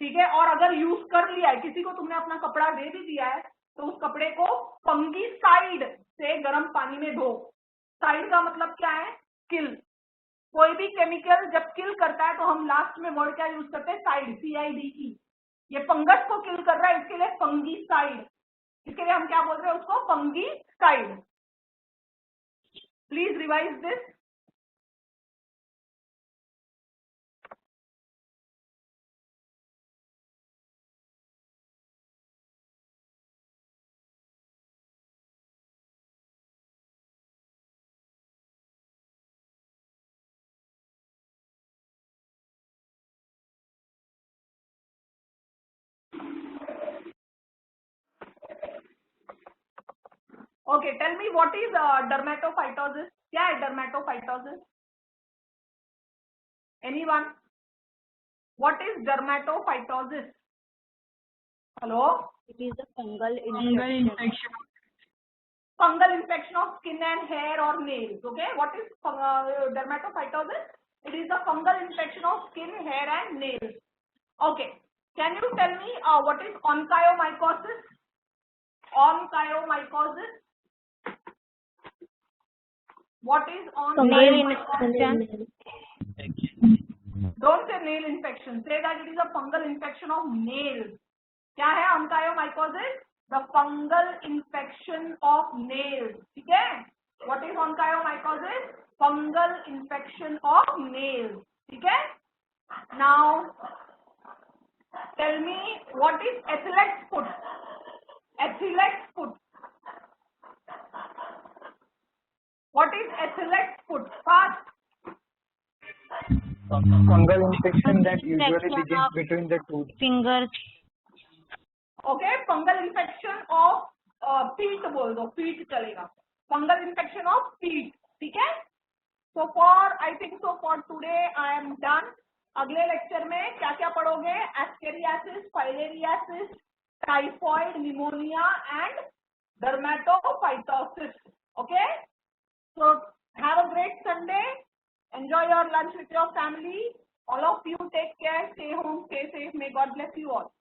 ठीक है। और अगर यूज कर लिया है, किसी को तुमने अपना कपड़ा दे भी दिया है, तो उस कपड़े को फंगीसाइड से गर्म पानी में धो। साइड का मतलब क्या है? किल। कोई भी केमिकल जब किल करता है तो हम लास्ट में वर्ड क्या यूज करते हैं? Side, CIDE। ये फंगस को किल कर रहा है, इसके लिए फंगीसाइड, इसके लिए हम क्या बोल रहे हैं उसको, fungicide. Please revise this. Okay, tell me what is dermatophytosis? क्या है dermatophytosis? Anyone? What is dermatophytosis? Hello?
It is a fungal
Fungal
infection.
infection.
Fungal infection of skin and hair or nails. Okay, what is dermatophytosis? It is a fungal infection of skin, hair and nails. Okay, can you tell me what is onychomycosis? Onychomycosis. What is onychomycosis? Don't say nail infection. Say that it is a fungal infection of nails. क्या है onychomycosis? The fungal infection of nails. ठीक है? What is onychomycosis? Fungal infection of nails. ठीक है? Now, tell me what is athlete's foot? Athlete's foot. What is athlete's foot? Fast.
Fungal infection that usually begins between the two
Fingers.
Okay, fungal infection of feet बोल दो, feet चलेगा. Fungal infection of feet. ठीक है? So I think for today I am done. अगले lecture में क्या क्या पढ़ोगे? Ascariasis, filariasis, typhoid, pneumonia and dermatophytosis. Okay? So have a great Sunday. Enjoy your lunch with your family. All of you take care. Stay home. Stay safe. May God bless you all.